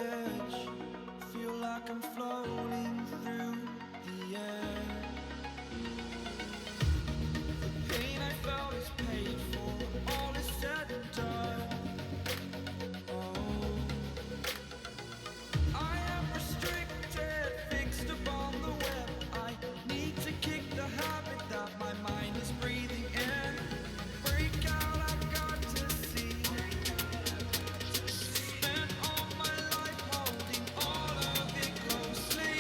edge. Feel like I'm floating through the air. The pain I felt is paid for. All is said and done. Oh, I am restricted, fixed upon the web. I need to kick the habit that my mind is breathing in. Break out, I've got to see. Spent all my life holding all of it closely.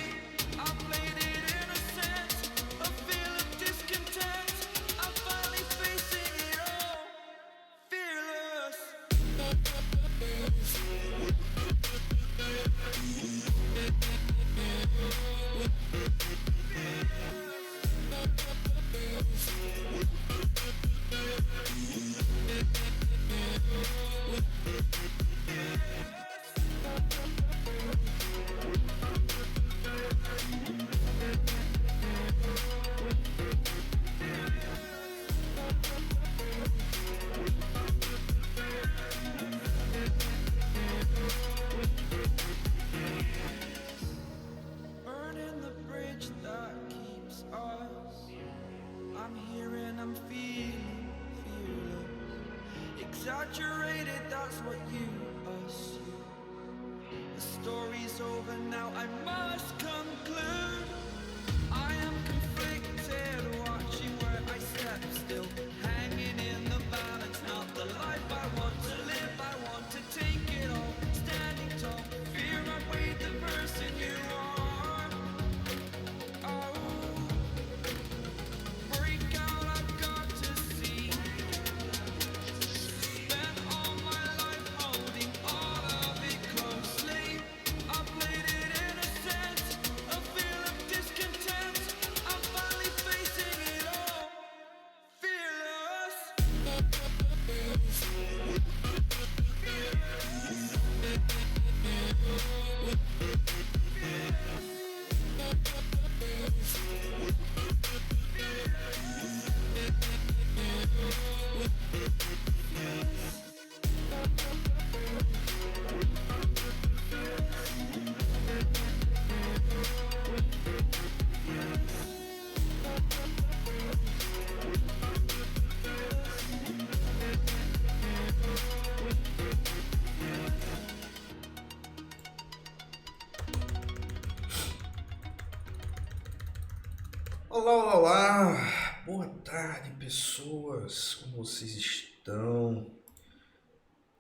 I played it innocent, a feel of discontent. I'm finally facing it all, fearless. Burning the bridge that keeps us. I'm here and I'm feeling fearless. Exaggerated, that's what you assume. The story's over now, I must conclude. I am conflicted, watching where I step still. Hanging in the balance, not the life I want to live. I want to take it all, standing tall. Fear I weighed the person you are. Oh, break out, I've got to see. Spent all my life holding all of it closely. I played it innocent, a feel of discontent. I'm finally facing it all, fearless. Olá, olá, olá! Boa tarde, pessoas! Como vocês estão?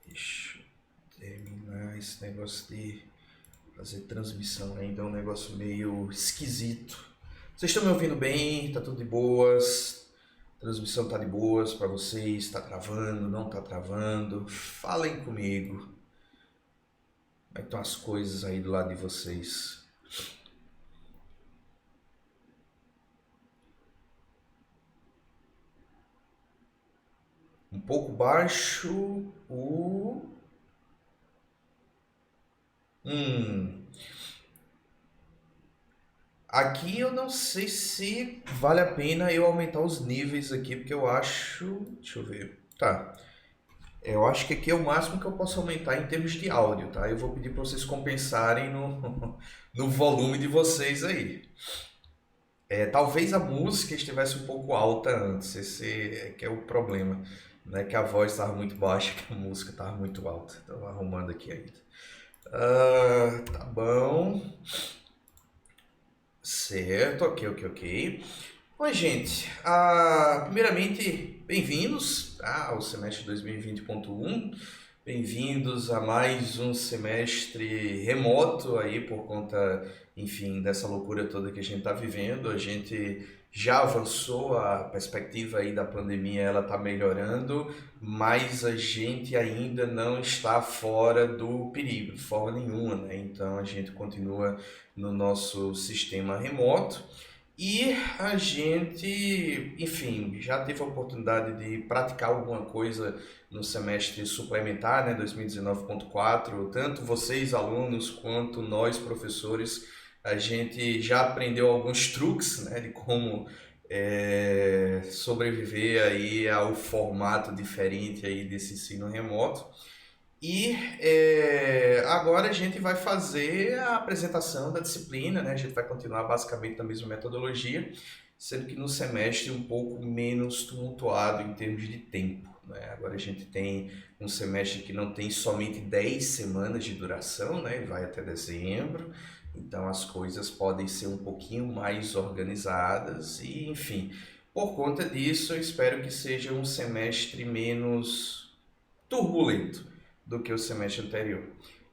Deixa eu terminar esse negócio de fazer transmissão ainda, é um negócio meio esquisito. Vocês estão me ouvindo bem? Tá tudo de boas? A transmissão tá de boas para vocês? Tá travando? Não tá travando? Falem comigo. Como é que estão as coisas aí do lado de vocês? Um pouco baixo o... Aqui eu não sei se vale a pena eu aumentar os níveis aqui, porque eu acho... Deixa eu ver. Tá. Eu acho que aqui é o máximo que eu posso aumentar em termos de áudio, tá? Eu vou pedir para vocês compensarem no, no volume de vocês aí. Talvez a música estivesse um pouco alta antes, esse é que é o problema. Não é que a voz estava muito baixa, que a música estava muito alta. Estou arrumando aqui ainda. Tá bom. Certo, ok. Bom, gente, primeiramente, bem-vindos ao semestre 2020.1. Bem-vindos a mais um semestre remoto aí por conta, enfim, dessa loucura toda que a gente está vivendo. A gente já avançou, a perspectiva aí da pandemia ela está melhorando, mas a gente ainda não está fora do perigo de forma nenhuma, né? Então a gente continua no nosso sistema remoto. E a gente, enfim, já teve a oportunidade de praticar alguma coisa no semestre suplementar, né, 2019.4, tanto vocês alunos quanto nós professores, a gente já aprendeu alguns truques, né, de como sobreviver aí ao formato diferente aí desse ensino remoto. E agora a gente vai fazer a apresentação da disciplina, né? A gente vai continuar basicamente na mesma metodologia, sendo que no semestre um pouco menos tumultuado em termos de tempo, né? Agora a gente tem um semestre que não tem somente 10 semanas de duração, né? Vai até dezembro, então as coisas podem ser um pouquinho mais organizadas e, enfim, por conta disso, eu espero que seja um semestre menos turbulento do que o semestre anterior.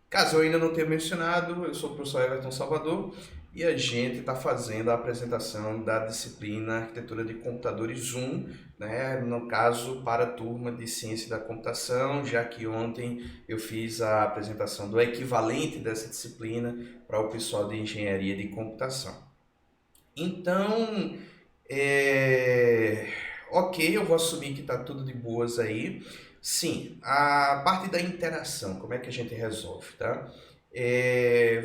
Caso eu ainda não tenha mencionado, eu sou o professor Everton Salvador e a gente está fazendo a apresentação da disciplina Arquitetura de Computadores 1, né, no caso para a turma de Ciência da Computação, já que ontem eu fiz a apresentação do equivalente dessa disciplina para o pessoal de Engenharia de Computação. Então, é... ok, eu vou assumir que está tudo de boas aí. Sim, a parte da interação, como é que a gente resolve, tá?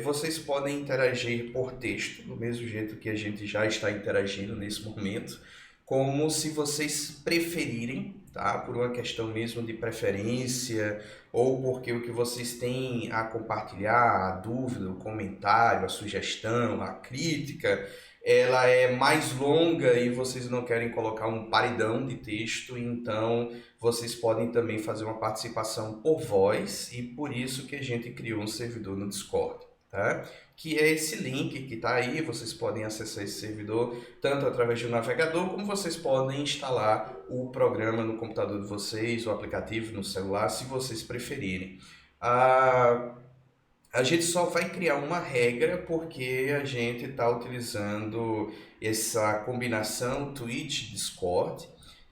Vocês podem interagir por texto, do mesmo jeito que a gente já está interagindo nesse momento, como se vocês preferirem, tá? Por uma questão mesmo de preferência, ou porque o que vocês têm a compartilhar, a dúvida, o comentário, a sugestão, a crítica, ela é mais longa e vocês não querem colocar um paredão de texto, então vocês podem também fazer uma participação por voz e por isso que a gente criou um servidor no Discord, tá? Que é esse link que está aí, vocês podem acessar esse servidor tanto através do navegador, como vocês podem instalar o programa no computador de vocês, o aplicativo no celular, se vocês preferirem. A gente só vai criar uma regra porque a gente está utilizando essa combinação Twitch-Discord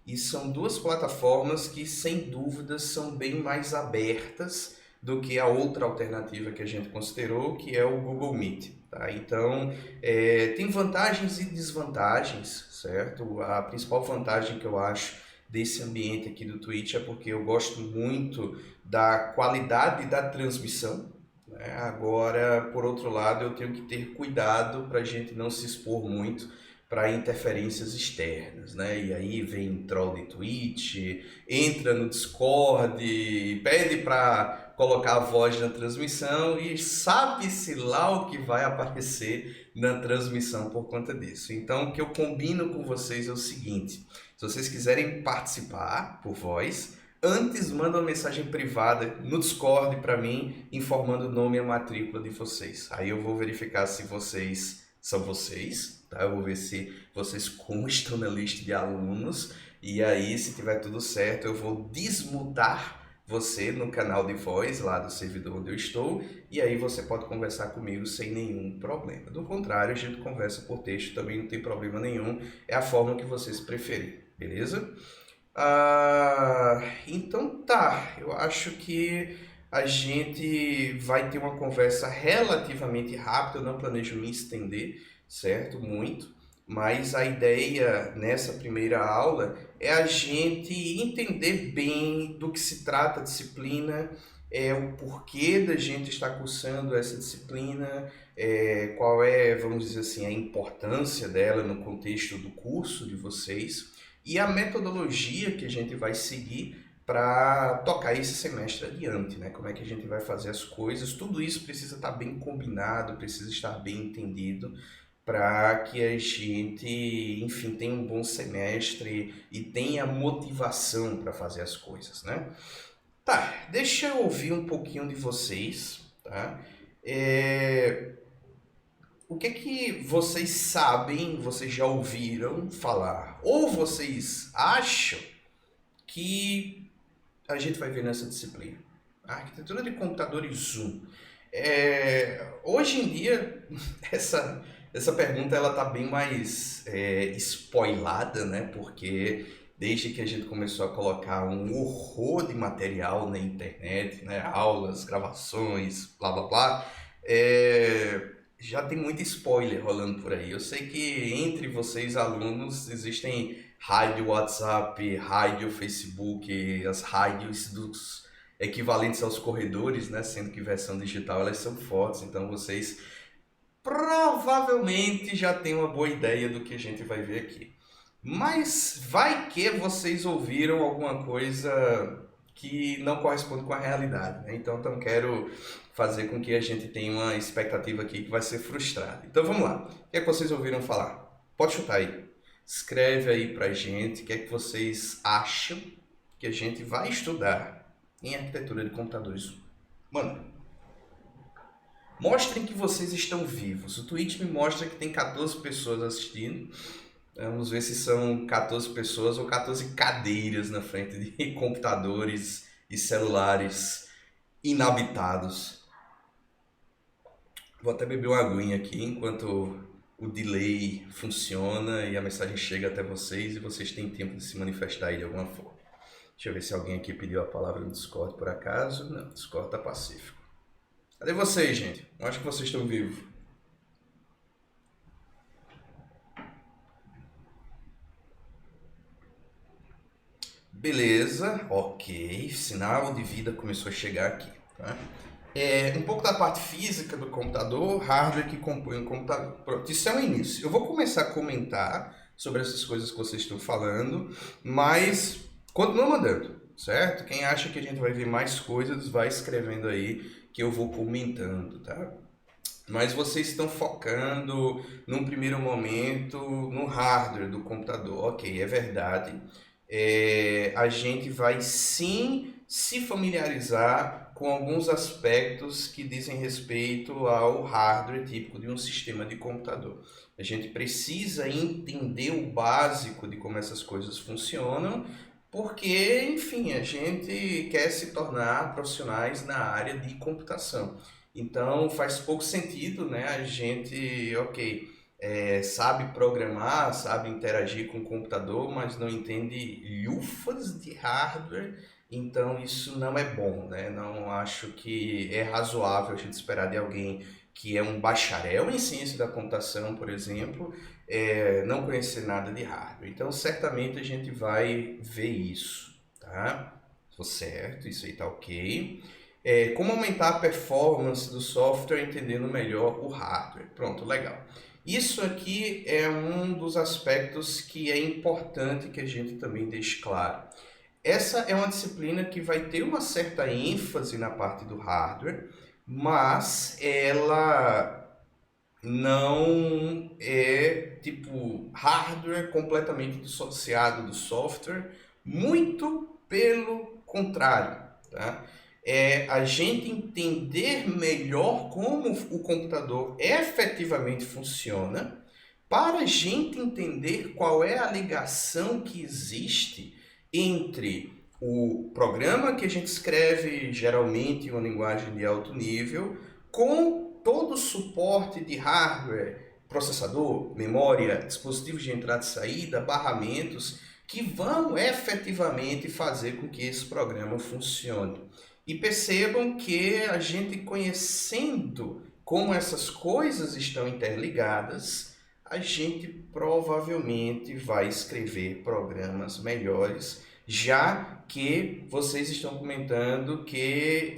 e são duas plataformas que, sem dúvidas, são bem mais abertas do que a outra alternativa que a gente considerou, que é o Google Meet. Tá? Então, tem vantagens e desvantagens, certo? A principal vantagem que eu acho desse ambiente aqui do Twitch é porque eu gosto muito da qualidade da transmissão. Agora, por outro lado, eu tenho que ter cuidado para a gente não se expor muito para interferências externas, né? E aí vem troll de Twitch, entra no Discord, pede para colocar a voz na transmissão e sabe-se lá o que vai aparecer na transmissão por conta disso. Então, o que eu combino com vocês é o seguinte: se vocês quiserem participar por voz, antes manda uma mensagem privada no Discord para mim, informando o nome e a matrícula de vocês. Aí eu vou verificar se vocês são vocês, tá? Eu vou ver se vocês constam na lista de alunos. E aí, se tiver tudo certo, eu vou desmutar você no canal de voz lá do servidor onde eu estou. E aí você pode conversar comigo sem nenhum problema. Do contrário, a gente conversa por texto, também não tem problema nenhum. É a forma que vocês preferirem, beleza? Então tá, eu acho que a gente vai ter uma conversa relativamente rápida, eu não planejo me estender, certo? Muito, mas a ideia nessa primeira aula é a gente entender bem do que se trata a disciplina, o porquê da gente estar cursando essa disciplina, qual é, vamos dizer assim, a importância dela no contexto do curso de vocês e a metodologia que a gente vai seguir para tocar esse semestre adiante, né? Como é que a gente vai fazer as coisas, tudo isso precisa estar bem combinado, precisa estar bem entendido para que a gente, enfim, tenha um bom semestre e tenha motivação para fazer as coisas, né? Tá, deixa eu ouvir um pouquinho de vocês, tá? O que é que vocês sabem, vocês já ouviram falar, ou vocês acham que a gente vai ver nessa disciplina? A arquitetura de computadores 1. Hoje em dia, essa pergunta ela tá bem mais spoilada, né? Porque desde que a gente começou a colocar um horror de material na internet, né? Aulas, gravações, blá blá blá, já tem muito spoiler rolando por aí. Eu sei que entre vocês, alunos, existem rádio WhatsApp, rádio Facebook, as rádios dos equivalentes aos corredores, né? Sendo que versão digital elas são fortes, então vocês provavelmente já têm uma boa ideia do que a gente vai ver aqui. Mas vai que vocês ouviram alguma coisa que não corresponde com a realidade, né? Então não quero fazer com que a gente tenha uma expectativa aqui que vai ser frustrada. Então vamos lá. O que é que vocês ouviram falar? Pode chutar aí. Escreve aí pra gente o que é que vocês acham que a gente vai estudar em arquitetura de computadores. Mano, mostrem que vocês estão vivos. O Twitch me mostra que tem 14 pessoas assistindo. Vamos ver se são 14 pessoas ou 14 cadeiras na frente de computadores e celulares inabitados. Vou até beber uma aguinha aqui enquanto o delay funciona e a mensagem chega até vocês e vocês têm tempo de se manifestar aí de alguma forma. Deixa eu ver se alguém aqui pediu a palavra no Discord por acaso. Não, o Discord tá pacífico. Cadê vocês, gente? Eu acho que vocês estão vivos. Beleza, ok. Sinal de vida começou a chegar aqui. Tá? Um pouco da parte física do computador, hardware que compõe o computador. Pronto, isso é o início. Eu vou começar a comentar sobre essas coisas que vocês estão falando, mas continua mandando, certo? Quem acha que a gente vai ver mais coisas, vai escrevendo aí que eu vou comentando, tá? Mas vocês estão focando, num primeiro momento, no hardware do computador. Ok, é verdade. A gente vai sim se familiarizar com alguns aspectos que dizem respeito ao hardware típico de um sistema de computador. A gente precisa entender o básico de como essas coisas funcionam, porque, enfim, a gente quer se tornar profissionais na área de computação. Então faz pouco sentido, né, a gente, ok, sabe programar, sabe interagir com o computador, mas não entende lufas de hardware, então isso não é bom, né? Não acho que é razoável a gente esperar de alguém que é um bacharel em ciência da computação, por exemplo, não conhecer nada de hardware. Então certamente a gente vai ver isso, tá? Tô certo, isso aí tá ok. Como aumentar a performance do software entendendo melhor o hardware. Pronto, legal. Isso aqui é um dos aspectos que é importante que a gente também deixe claro. Essa é uma disciplina que vai ter uma certa ênfase na parte do hardware, mas ela não é tipo hardware completamente dissociado do software, muito pelo contrário, tá? A gente entender melhor como o computador efetivamente funciona, para a gente entender qual é a ligação que existe entre o programa que a gente escreve geralmente em uma linguagem de alto nível com todo o suporte de hardware, processador, memória, dispositivos de entrada e saída, barramentos, que vão efetivamente fazer com que esse programa funcione. E percebam que a gente conhecendo como essas coisas estão interligadas, a gente provavelmente vai escrever programas melhores, já que vocês estão comentando que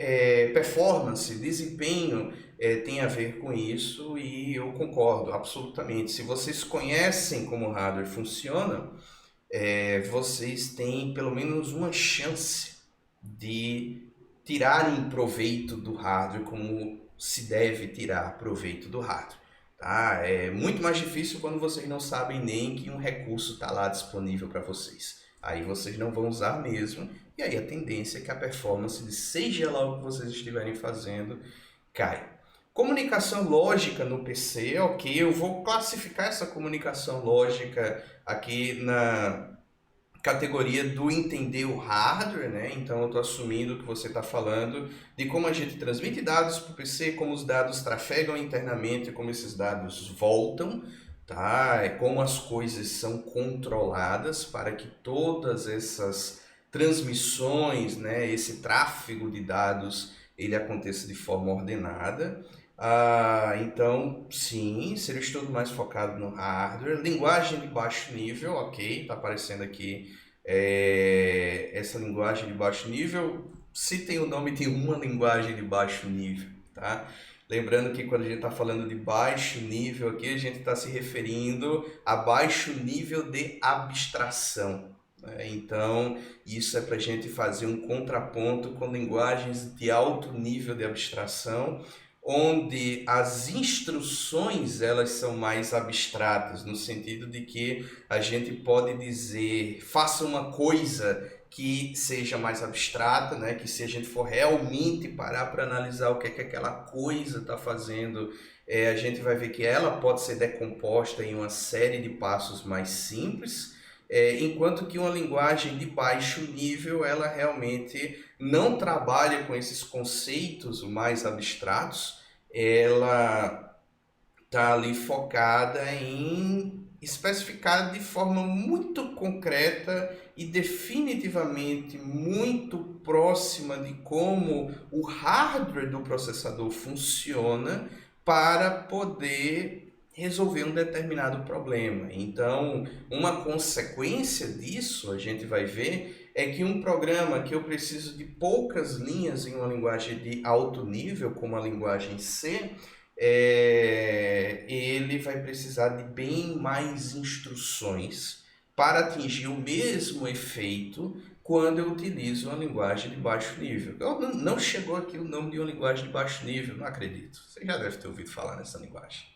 performance, desempenho tem a ver com isso e eu concordo absolutamente. Se vocês conhecem como o hardware funciona, vocês têm pelo menos uma chance de tirarem proveito do hardware como se deve tirar proveito do hardware. Tá? É muito mais difícil quando vocês não sabem nem que um recurso está lá disponível para vocês. Aí vocês não vão usar mesmo, e aí a tendência é que a performance de seja lá o que vocês estiverem fazendo cai. Comunicação lógica no PC, ok, eu vou classificar essa comunicação lógica aqui na categoria do entender o hardware, né? Então eu estou assumindo que você está falando de como a gente transmite dados para o PC, como os dados trafegam internamente, como esses dados voltam, tá? Como as coisas são controladas para que todas essas transmissões, né? Esse tráfego de dados, ele aconteça de forma ordenada. Então, sim, seria um estudo mais focado no hardware. Linguagem de baixo nível, ok, está aparecendo aqui essa linguagem de baixo nível. Se tem o nome de uma linguagem de baixo nível, tá? Lembrando que quando a gente está falando de baixo nível aqui, a gente está se referindo a baixo nível de abstração. né? Então, isso é para a gente fazer um contraponto com linguagens de alto nível de abstração, onde as instruções elas são mais abstratas, no sentido de que a gente pode dizer, faça uma coisa que seja mais abstrata, né? Que se a gente for realmente parar para analisar o que aquela coisa está fazendo, a gente vai ver que ela pode ser decomposta em uma série de passos mais simples, enquanto que uma linguagem de baixo nível, ela realmente não trabalha com esses conceitos mais abstratos, ela está ali focada em especificar de forma muito concreta e definitivamente muito próxima de como o hardware do processador funciona para poder resolver um determinado problema. Então, uma consequência disso, a gente vai ver, é que um programa que eu preciso de poucas linhas em uma linguagem de alto nível, como a linguagem C, ele vai precisar de bem mais instruções para atingir o mesmo efeito quando eu utilizo uma linguagem de baixo nível. Não chegou aqui o nome de uma linguagem de baixo nível, não acredito. Você já deve ter ouvido falar nessa linguagem.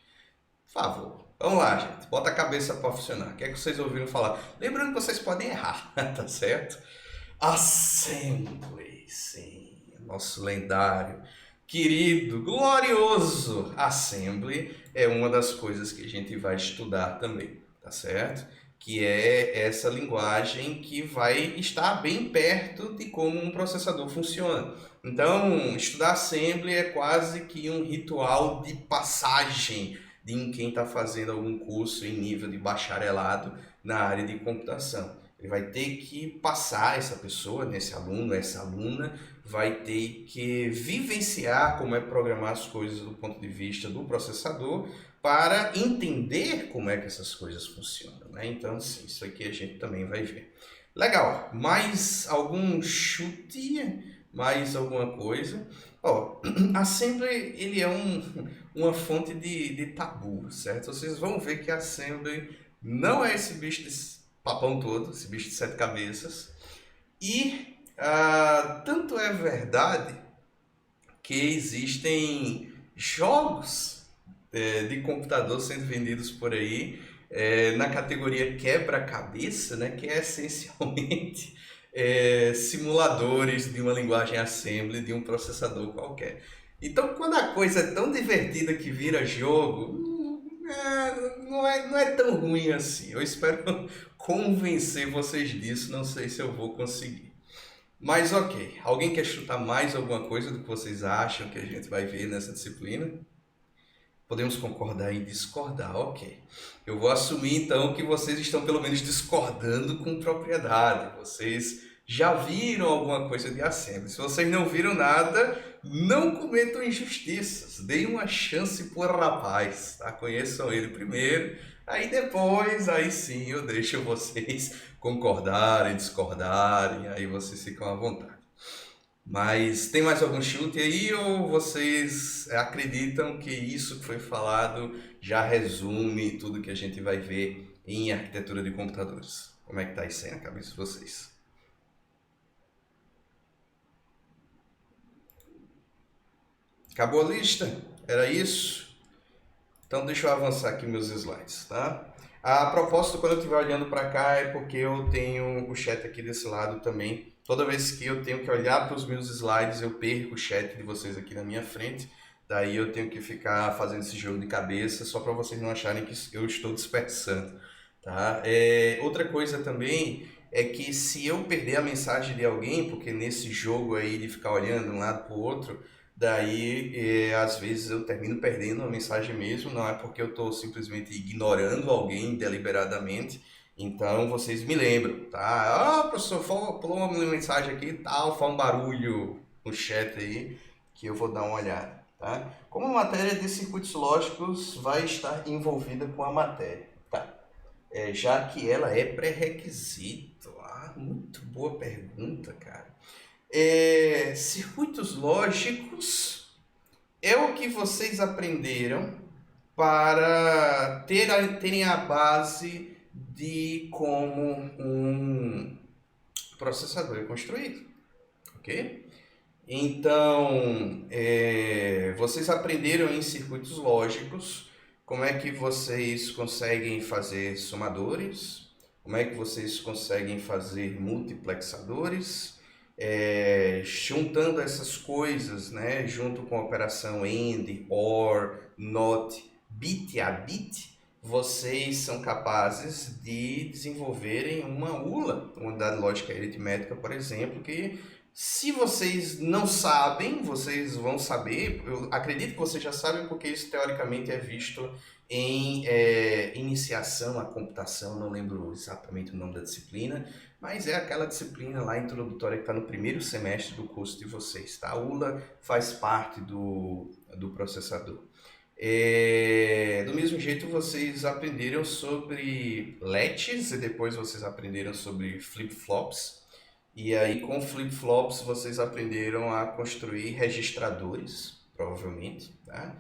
Por favor, vamos lá, gente. Bota a cabeça para funcionar. O que é que vocês ouviram falar? Lembrando que vocês podem errar, tá certo? Assembly, sim, nosso lendário, querido, glorioso Assembly é uma das coisas que a gente vai estudar também, tá certo? Que é essa linguagem que vai estar bem perto de como um processador funciona. Então, estudar Assembly é quase que um ritual de passagem de quem está fazendo algum curso em nível de bacharelado na área de computação. Ele vai ter que passar essa pessoa, esse aluno, essa aluna, vai ter que vivenciar como é programar as coisas do ponto de vista do processador para entender como é que essas coisas funcionam, né? Então, sim, isso aqui a gente também vai ver. Legal, mais algum chute? Mais alguma coisa? Ó, Assembly, ele é uma fonte de tabu, certo? Vocês vão ver que Assembly não é esse bicho de papão todo, esse bicho de 7 cabeças. E tanto é verdade que existem jogos de computador sendo vendidos por aí na categoria quebra-cabeça, né, que é essencialmente simuladores de uma linguagem assembly de um processador qualquer. Então, quando a coisa é tão divertida que vira jogo, não é tão ruim assim. Eu espero convencer vocês disso, não sei se eu vou conseguir. Mas ok, alguém quer chutar mais alguma coisa do que vocês acham que a gente vai ver nessa disciplina? Podemos concordar em discordar, ok. Eu vou assumir então que vocês estão pelo menos discordando com propriedade. Vocês já viram alguma coisa de Assembly. Se vocês não viram nada, não cometam injustiças. Deem uma chance por rapaz, tá? Conheçam ele primeiro, aí depois, aí sim, eu deixo vocês concordarem, discordarem, aí vocês ficam à vontade. Mas tem mais algum chute aí ou vocês acreditam que isso que foi falado já resume tudo que a gente vai ver em arquitetura de computadores? Como é que tá isso aí na cabeça de vocês? Acabou a lista? Era isso? Então deixa eu avançar aqui meus slides, tá? A propósito, quando eu estiver olhando para cá é porque eu tenho o chat aqui desse lado também. Toda vez que eu tenho que olhar para os meus slides, eu perco o chat de vocês aqui na minha frente. Daí eu tenho que ficar fazendo esse jogo de cabeça só para vocês não acharem que eu estou dispersando, tá? Outra coisa também é que se eu perder a mensagem de alguém, porque nesse jogo aí de ficar olhando de um lado para o outro, daí às vezes eu termino perdendo a mensagem mesmo, não é porque eu estou simplesmente ignorando alguém deliberadamente. Então vocês me lembram, tá? Professor, pulou uma mensagem aqui e tal, faz um barulho no chat aí que eu vou dar uma olhada, tá? Como a matéria de circuitos lógicos vai estar envolvida com a matéria, tá? Já que ela é pré-requisito. Muito boa pergunta, cara. Circuitos lógicos é o que vocês aprenderam para terem a base de como um processador é construído, ok? Então, vocês aprenderam em circuitos lógicos como é que vocês conseguem fazer somadores, como é que vocês conseguem fazer multiplexadores, juntando essas coisas, né, junto com a operação AND, OR, NOT, bit a bit, vocês são capazes de desenvolverem uma ULA, uma unidade lógica aritmética, por exemplo, que se vocês não sabem, vocês vão saber. Eu acredito que vocês já sabem, porque isso teoricamente é visto em iniciação à computação. Não lembro exatamente o nome da disciplina, mas é aquela disciplina lá introdutória que está no primeiro semestre do curso de vocês. Tá? A ULA faz parte do processador. Do mesmo jeito, vocês aprenderam sobre latches e depois vocês aprenderam sobre flip-flops. E aí, com flip-flops, vocês aprenderam a construir registradores, provavelmente, tá?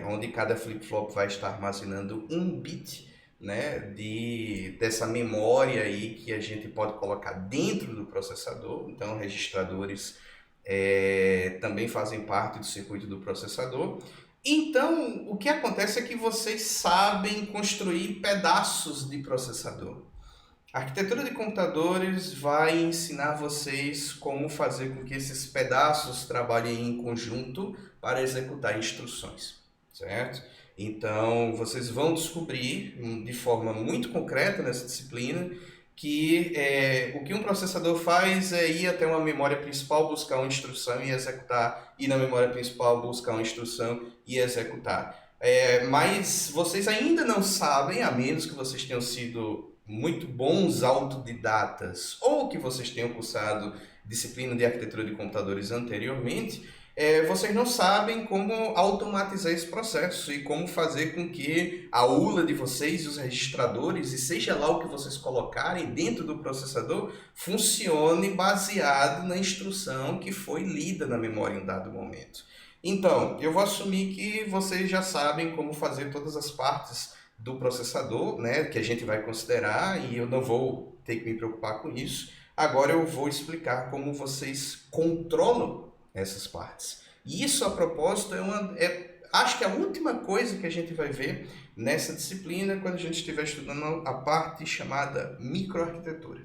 Onde cada flip-flop vai estar armazenando um bit, né, dessa memória aí que a gente pode colocar dentro do processador. Então, registradores também fazem parte do circuito do processador. Então, o que acontece é que vocês sabem construir pedaços de processador. A arquitetura de computadores vai ensinar vocês como fazer com que esses pedaços trabalhem em conjunto para executar instruções, certo? Então, vocês vão descobrir de forma muito concreta nessa disciplina que o que um processador faz é ir até uma memória principal, buscar uma instrução e executar, ir na memória principal, buscar uma instrução e executar. Mas vocês ainda não sabem, a menos que vocês tenham sido muito bons autodidatas ou que vocês tenham cursado disciplina de arquitetura de computadores anteriormente, vocês não sabem como automatizar esse processo e como fazer com que a ULA de vocês e os registradores, e seja lá o que vocês colocarem dentro do processador, funcione baseado na instrução que foi lida na memória em um dado momento. Então, eu vou assumir que vocês já sabem como fazer todas as partes do processador, né, que a gente vai considerar, e eu não vou ter que me preocupar com isso. Agora eu vou explicar como vocês controlam essas partes. E isso, a propósito, acho que é a última coisa que a gente vai ver nessa disciplina quando a gente estiver estudando a parte chamada microarquitetura.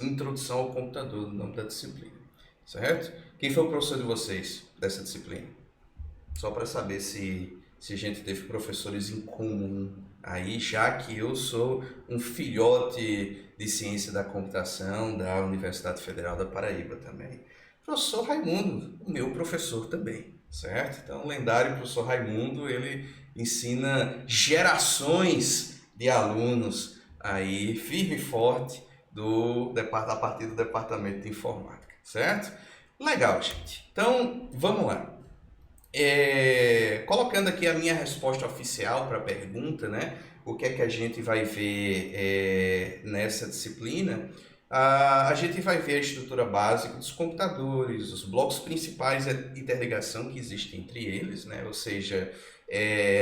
Introdução ao computador, o nome da disciplina, certo? Quem foi o professor de vocês dessa disciplina? Só para saber se a gente teve professores em comum aí, já que eu sou um filhote de ciência da computação da Universidade Federal da Paraíba também. Professor Raimundo, o meu professor também, certo? Então, o lendário professor Raimundo, ele ensina gerações de alunos aí, firme e forte, a partir do departamento de informática, certo? Legal, gente. Então, vamos lá. Colocando aqui a minha resposta oficial para a pergunta, né? O que é que a gente vai ver nessa disciplina? A gente vai ver a estrutura básica dos computadores, os blocos principais de interligação que existem entre eles, né? Ou seja,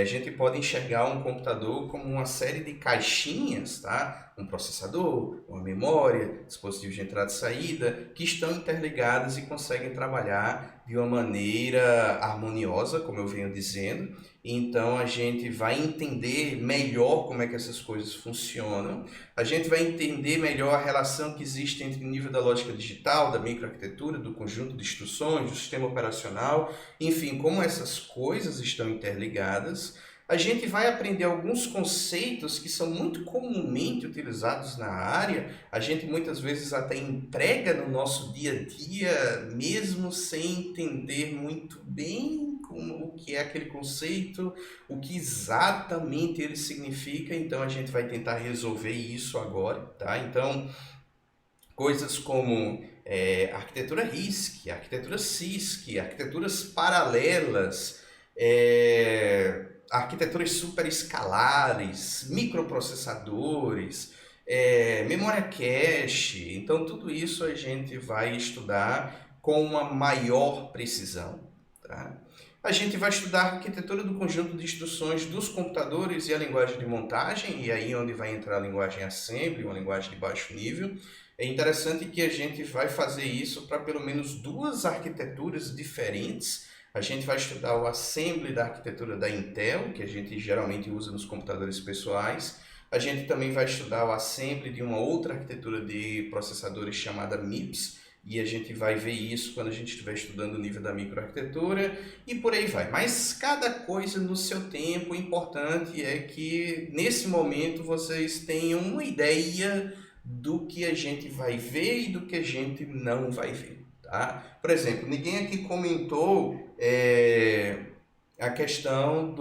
a gente pode enxergar um computador como uma série de caixinhas, tá? Um processador, uma memória, dispositivos de entrada e saída, que estão interligadas e conseguem trabalhar de uma maneira harmoniosa, como eu venho dizendo. Então a gente vai entender melhor como é que essas coisas funcionam, a gente vai entender melhor a relação que existe entre o nível da lógica digital, da microarquitetura, do conjunto de instruções, do sistema operacional, enfim, como essas coisas estão interligadas. A gente vai aprender alguns conceitos que são muito comumente utilizados na área, a gente muitas vezes até emprega no nosso dia a dia, mesmo sem entender muito bem o que é aquele conceito, o que exatamente ele significa. Então a gente vai tentar resolver isso agora, tá? Então, coisas como arquitetura RISC, arquitetura CISC, arquiteturas paralelas, arquiteturas superescalares, microprocessadores, memória cache. Então tudo isso a gente vai estudar com uma maior precisão, tá? A gente vai estudar a arquitetura do conjunto de instruções dos computadores e a linguagem de montagem, e aí onde vai entrar a linguagem assembly, uma linguagem de baixo nível. É interessante que a gente vai fazer isso para pelo menos duas arquiteturas diferentes. A gente vai estudar o assembly da arquitetura da Intel, que a gente geralmente usa nos computadores pessoais. A gente também vai estudar o assembly de uma outra arquitetura de processadores chamada MIPS, e a gente vai ver isso quando a gente estiver estudando o nível da microarquitetura e por aí vai. Mas cada coisa no seu tempo. O importante é que nesse momento vocês tenham uma ideia do que a gente vai ver e do que a gente não vai ver, tá? Por exemplo, ninguém aqui comentou a questão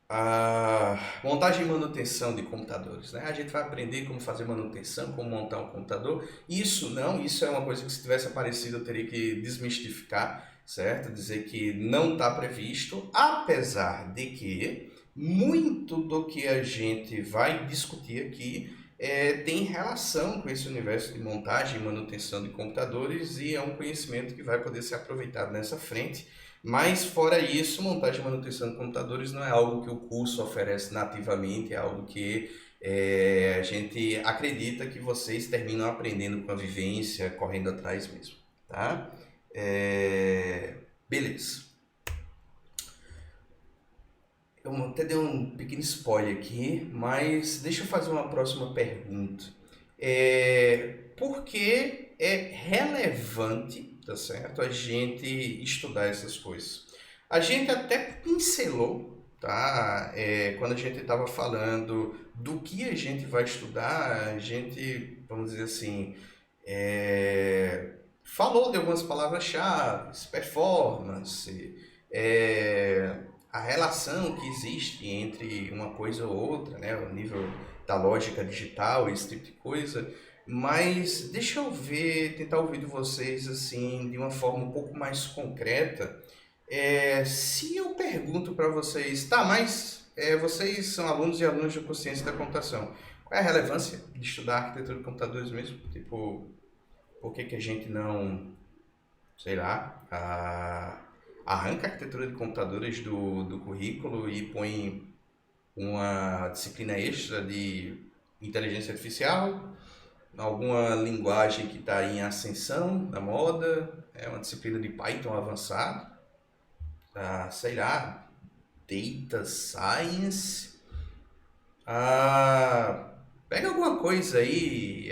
a montagem e manutenção de computadores, né? A gente vai aprender como fazer manutenção, como montar um computador. Isso é uma coisa que se tivesse aparecido eu teria que desmistificar, certo? Dizer que não está previsto, apesar de que muito do que a gente vai discutir aqui tem relação com esse universo de montagem e manutenção de computadores e é um conhecimento que vai poder ser aproveitado nessa frente. Mas, fora isso, montagem e manutenção de computadores não é algo que o curso oferece nativamente, é algo que a gente acredita que vocês terminam aprendendo com a vivência, correndo atrás mesmo, tá? Beleza. Eu até dei um pequeno spoiler aqui, mas deixa eu fazer uma próxima pergunta. Por que é relevante, tá certo, a gente estudar essas coisas? A gente até pincelou, tá? Quando a gente estava falando do que a gente vai estudar, a gente, vamos dizer assim, falou de algumas palavras-chave, performance, a relação que existe entre uma coisa ou outra, né? O nível da lógica digital, esse tipo de coisa. Mas deixa eu tentar ouvir de vocês assim, de uma forma um pouco mais concreta. Se eu pergunto para vocês, tá, mas vocês são alunos e alunas de consciência da computação. Qual é a relevância de estudar arquitetura de computadores mesmo? Tipo, por que a gente não, sei lá, arranca a arquitetura de computadores do currículo e põe uma disciplina extra de inteligência artificial, alguma linguagem que está em ascensão, na moda, uma disciplina de Python avançado, sei lá, Data Science, pega alguma coisa aí,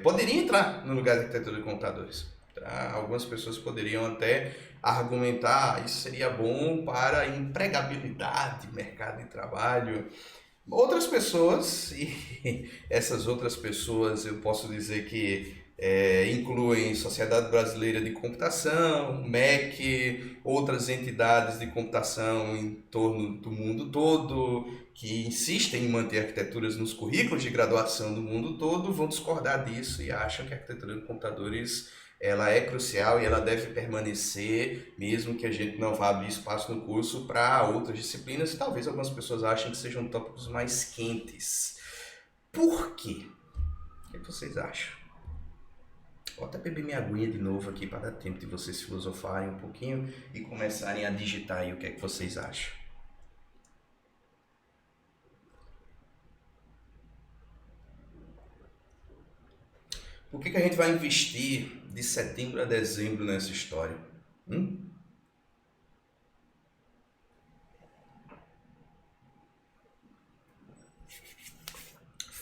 poderia entrar no lugar da arquitetura de computadores. Tá? Algumas pessoas poderiam até argumentar isso seria bom para empregabilidade, mercado de trabalho. Outras pessoas, e essas outras pessoas eu posso dizer que incluem Sociedade Brasileira de Computação, MEC, outras entidades de computação em torno do mundo todo, que insistem em manter arquiteturas nos currículos de graduação do mundo todo, vão discordar disso e acham que a arquitetura de computadores ela é crucial e ela deve permanecer, mesmo que a gente não vá abrir espaço no curso para outras disciplinas, e talvez algumas pessoas achem que sejam tópicos mais quentes. Por quê? O que vocês acham? Vou até beber minha aguinha de novo aqui para dar tempo de vocês filosofarem um pouquinho e começarem a digitar aí o que é que vocês acham. Por que a gente vai investir de setembro a dezembro nessa história?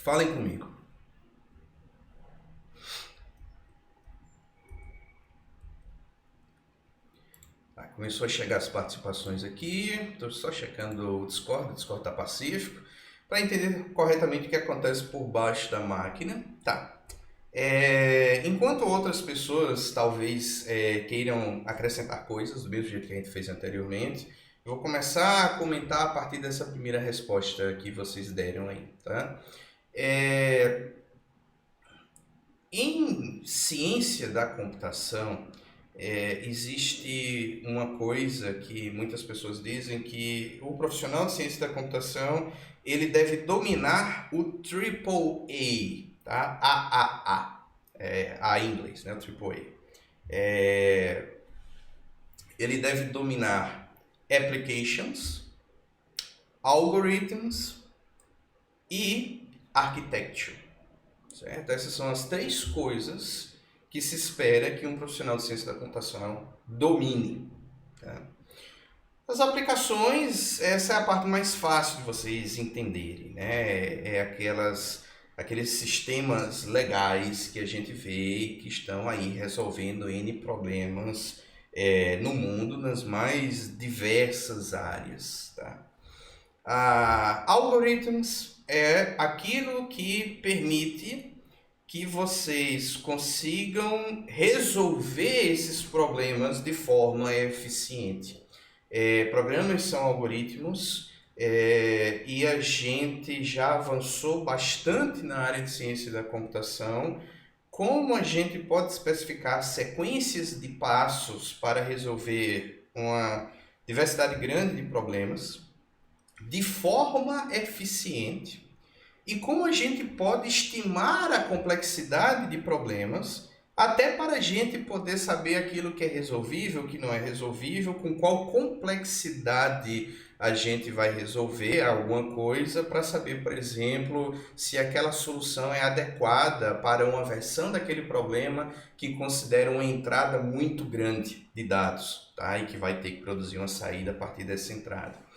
Falem comigo. Começou a chegar as participações aqui. Estou só checando o Discord está pacífico, para entender corretamente o que acontece por baixo da máquina. Tá. Enquanto outras pessoas talvez queiram acrescentar coisas, do mesmo jeito que a gente fez anteriormente, eu vou começar a comentar a partir dessa primeira resposta que vocês deram aí, tá? Em ciência da computação, existe uma coisa que muitas pessoas dizem que o profissional de ciência da computação ele deve dominar o AAA, tá? A em inglês, né? O AAA. ele deve dominar applications, algorithms e architecture, certo? Essas são as 3 coisas que se espera que um profissional de ciência da computação domine, tá? As aplicações, essa é a parte mais fácil de vocês entenderem, né? Aqueles sistemas legais que a gente vê que estão aí resolvendo N problemas no mundo, nas mais diversas áreas, tá? Algorithms é aquilo que permite que vocês consigam resolver esses problemas de forma eficiente. Programas são algoritmos e a gente já avançou bastante na área de ciência da computação. Como a gente pode especificar sequências de passos para resolver uma diversidade grande de problemas de forma eficiente, e como a gente pode estimar a complexidade de problemas até para a gente poder saber aquilo que é resolvível, que não é resolvível, com qual complexidade a gente vai resolver alguma coisa para saber, por exemplo, se aquela solução é adequada para uma versão daquele problema que considera uma entrada muito grande de dados, tá? E que vai ter que produzir uma saída a partir dessa entrada.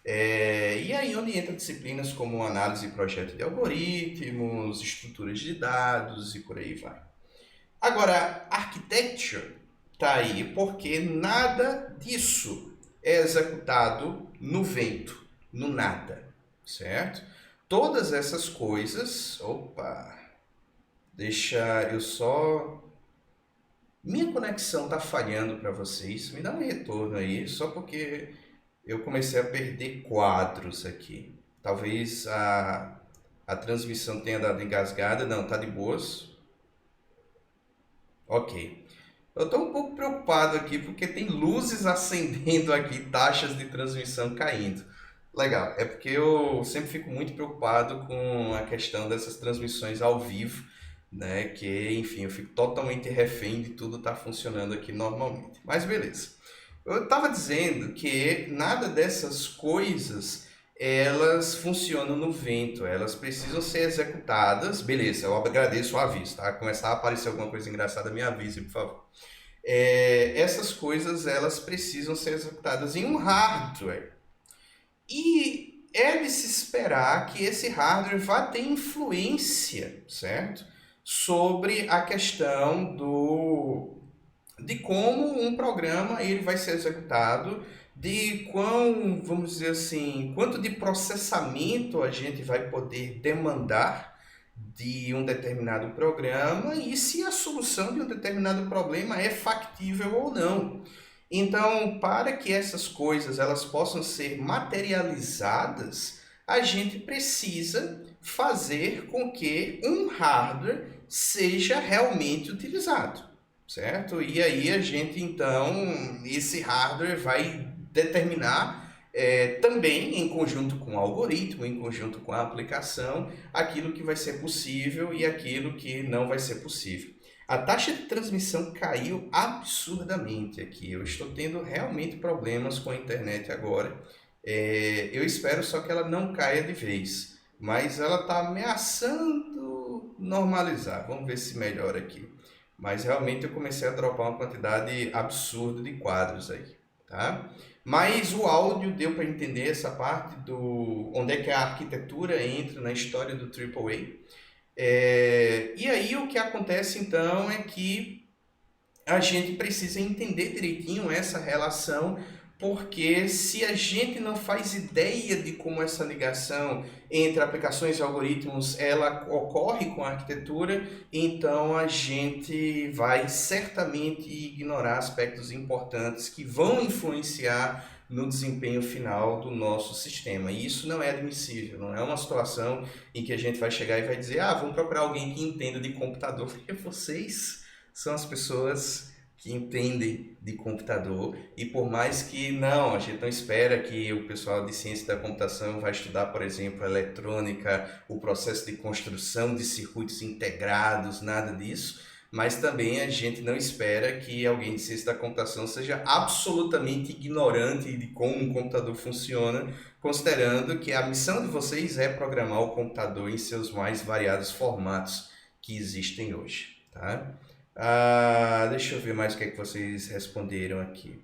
E aí onde entra disciplinas como análise e projeto de algoritmos, estruturas de dados e por aí vai. Agora, architecture está aí porque nada disso é executado no vento, no nada, certo? Todas essas coisas... Opa! Deixa eu só... Minha conexão está falhando para vocês, me dá um retorno aí, só porque eu comecei a perder quadros aqui. Talvez a transmissão tenha dado engasgada, não, tá de boas. Ok. Eu estou um pouco preocupado aqui porque tem luzes acendendo aqui, taxas de transmissão caindo. Legal, é porque eu sempre fico muito preocupado com a questão dessas transmissões ao vivo, né? Que, enfim, eu fico totalmente refém de tudo estar funcionando aqui normalmente. Mas beleza. Eu estava dizendo que nada dessas coisas elas funcionam no vento, elas precisam ser executadas. Beleza, eu agradeço o aviso, tá? Começar a aparecer alguma coisa engraçada, me avise, por favor. Essas coisas elas precisam ser executadas em um hardware. E é de se esperar que esse hardware vá ter influência, certo? Sobre a questão de como um programa ele vai ser executado, de vamos dizer assim, quanto de processamento a gente vai poder demandar de um determinado programa e se a solução de um determinado problema é factível ou não. Então, para que essas coisas elas possam ser materializadas, a gente precisa fazer com que um hardware seja realmente utilizado, certo? E aí a gente, então, esse hardware vai determinar também, em conjunto com o algoritmo, em conjunto com a aplicação, aquilo que vai ser possível e aquilo que não vai ser possível. A taxa de transmissão caiu absurdamente aqui. Eu estou tendo realmente problemas com a internet agora. Eu espero só que ela não caia de vez, mas ela está ameaçando normalizar. Vamos ver se melhora aqui. Mas realmente eu comecei a dropar uma quantidade absurda de quadros aí, tá? Mas o áudio deu para entender essa parte do onde é que a arquitetura entra na história do AAA. E aí o que acontece então é que a gente precisa entender direitinho essa relação, porque se a gente não faz ideia de como essa ligação entre aplicações e algoritmos ela ocorre com a arquitetura, então a gente vai certamente ignorar aspectos importantes que vão influenciar no desempenho final do nosso sistema. E isso não é admissível, não é uma situação em que a gente vai chegar e vai dizer vamos procurar alguém que entenda de computador, porque vocês são as pessoas que entendem de computador, e por mais que a gente não espera que o pessoal de ciência da computação vai estudar, por exemplo, eletrônica, o processo de construção de circuitos integrados, nada disso, mas também a gente não espera que alguém de ciência da computação seja absolutamente ignorante de como um computador funciona, considerando que a missão de vocês é programar o computador em seus mais variados formatos que existem hoje, tá? Deixa eu ver mais o que é que vocês responderam aqui.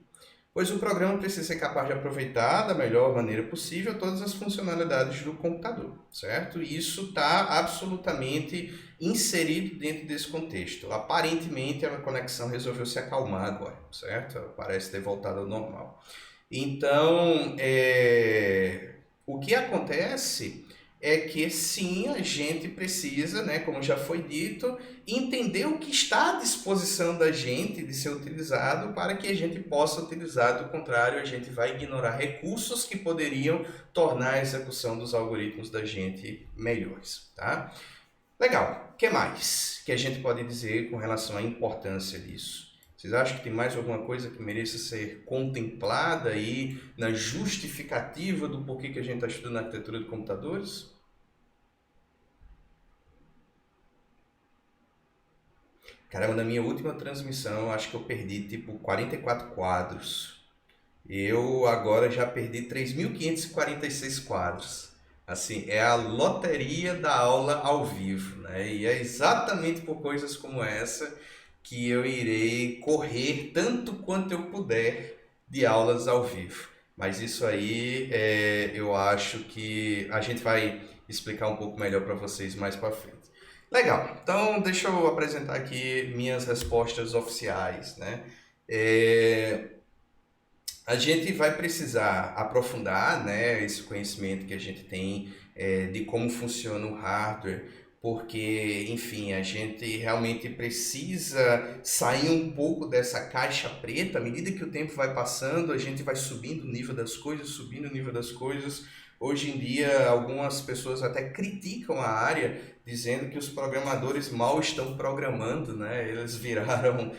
Pois o programa precisa ser capaz de aproveitar da melhor maneira possível todas as funcionalidades do computador, certo? E isso está absolutamente inserido dentro desse contexto. Aparentemente, a conexão resolveu se acalmar agora, certo? Parece ter voltado ao normal. Então, o que acontece é que sim, a gente precisa, né, como já foi dito, entender o que está à disposição da gente de ser utilizado para que a gente possa utilizar. Do contrário, a gente vai ignorar recursos que poderiam tornar a execução dos algoritmos da gente melhores, tá? Legal. O que mais que a gente pode dizer com relação à importância disso? Vocês acham que tem mais alguma coisa que mereça ser contemplada aí na justificativa do porquê que a gente está estudando arquitetura de computadores? Caramba, na minha última transmissão, acho que eu perdi tipo 44 quadros. Eu agora já perdi 3.546 quadros. Assim, é a loteria da aula ao vivo, né? E é exatamente por coisas como essa que eu irei correr tanto quanto eu puder de aulas ao vivo. Mas isso aí, eu acho que a gente vai explicar um pouco melhor para vocês mais para frente. Legal, então deixa eu apresentar aqui minhas respostas oficiais, né? A gente vai precisar aprofundar, né, esse conhecimento que a gente tem de como funciona o hardware, porque, enfim, a gente realmente precisa sair um pouco dessa caixa preta. À medida que o tempo vai passando, a gente vai subindo o nível das coisas, subindo o nível das coisas. Hoje em dia, algumas pessoas até criticam a área, dizendo que os programadores mal estão programando, né? Eles viraram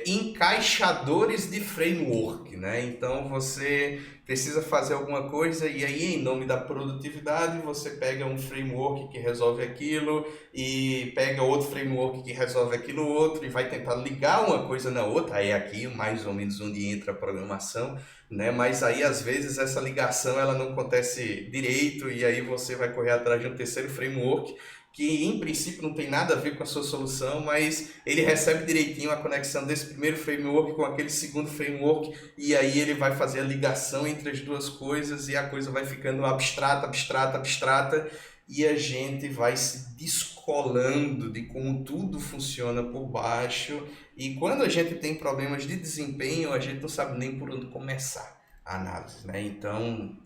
encaixadores de framework, né? Então você precisa fazer alguma coisa e aí, em nome da produtividade, você pega um framework que resolve aquilo e pega outro framework que resolve aquilo outro e vai tentar ligar uma coisa na outra. Aí é aqui mais ou menos onde entra a programação, né? Mas aí às vezes essa ligação ela não acontece direito e aí você vai correr atrás de um terceiro framework que em princípio não tem nada a ver com a sua solução, mas ele recebe direitinho a conexão desse primeiro framework com aquele segundo framework e aí ele vai fazer a ligação entre as duas coisas e a coisa vai ficando abstrata, abstrata, abstrata e a gente vai se descolando de como tudo funciona por baixo e quando a gente tem problemas de desempenho, a gente não sabe nem por onde começar a análise, né? Então,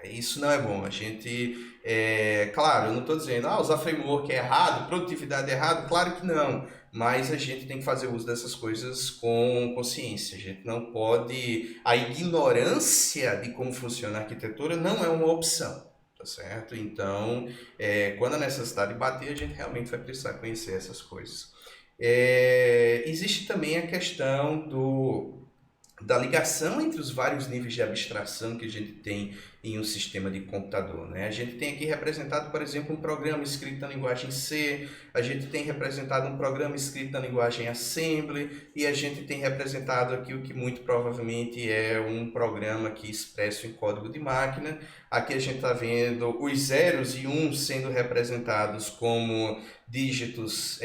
isso não é bom. A gente, claro, eu não estou dizendo, usar framework é errado, produtividade é errado, claro que não. Mas a gente tem que fazer uso dessas coisas com consciência. A gente não pode... A ignorância de como funciona a arquitetura não é uma opção, tá certo? Então, quando a necessidade bater, a gente realmente vai precisar conhecer essas coisas. Existe também a questão da ligação entre os vários níveis de abstração que a gente tem em um sistema de computador, né? A gente tem aqui representado, por exemplo, um programa escrito na linguagem C, a gente tem representado um programa escrito na linguagem Assembly e a gente tem representado aqui o que muito provavelmente é um programa que expresso em código de máquina. Aqui a gente está vendo os zeros e uns sendo representados como dígitos,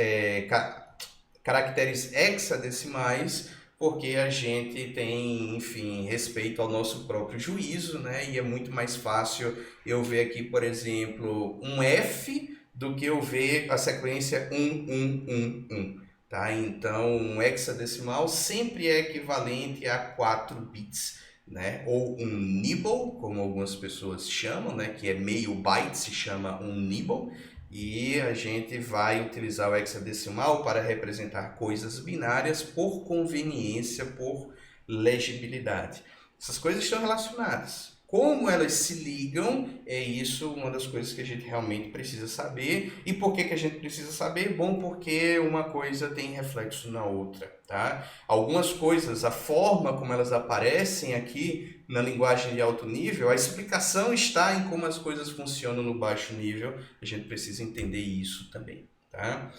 caracteres hexadecimais, porque a gente tem, enfim, respeito ao nosso próprio juízo, né? E é muito mais fácil eu ver aqui, por exemplo, um F do que eu ver a sequência 1, 1, 1, 1, tá? Então, um hexadecimal sempre é equivalente a 4 bits, né? Ou um nibble, como algumas pessoas chamam, né? Que é meio byte, se chama um nibble. E a gente vai utilizar o hexadecimal para representar coisas binárias por conveniência, por legibilidade. Essas coisas estão relacionadas. Como elas se ligam, é isso uma das coisas que a gente realmente precisa saber. E por que a gente precisa saber? Bom, porque uma coisa tem reflexo na outra, tá? Algumas coisas, a forma como elas aparecem aqui na linguagem de alto nível, a explicação está em como as coisas funcionam no baixo nível. A gente precisa entender isso também, tá?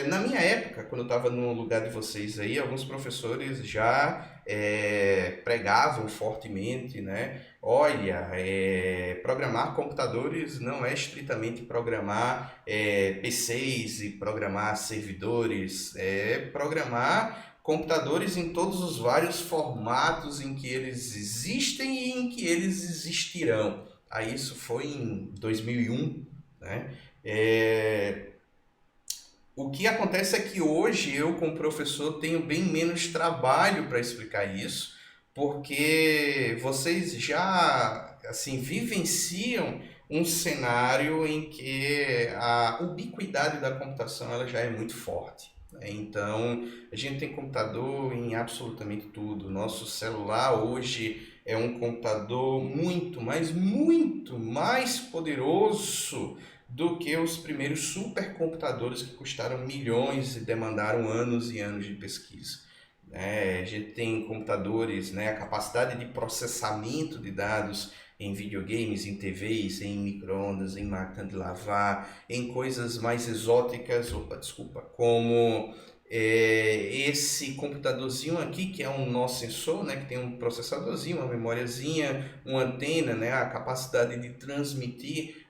Na minha época, quando eu estava no lugar de vocês aí, alguns professores já pregavam fortemente, né? Olha, programar computadores não é estritamente programar PCs e programar servidores, é programar computadores em todos os vários formatos em que eles existem e em que eles existirão. Aí isso foi em 2001, né? É, o que acontece é que hoje eu, como professor, tenho bem menos trabalho para explicar isso, porque vocês já assim vivenciam um cenário em que a ubiquidade da computação ela já é muito forte, né? Então, a gente tem computador em absolutamente tudo. Nosso celular hoje é um computador muito, mas muito mais poderoso do que os primeiros supercomputadores que custaram milhões e demandaram anos e anos de pesquisa. A gente tem computadores, né, a capacidade de processamento de dados em videogames, em TVs, em micro-ondas, em máquina de lavar, em coisas mais exóticas, como esse computadorzinho aqui, que é um nó sensor, né, que tem um processadorzinho, uma memóriazinha, uma antena, né, a capacidade de transmitir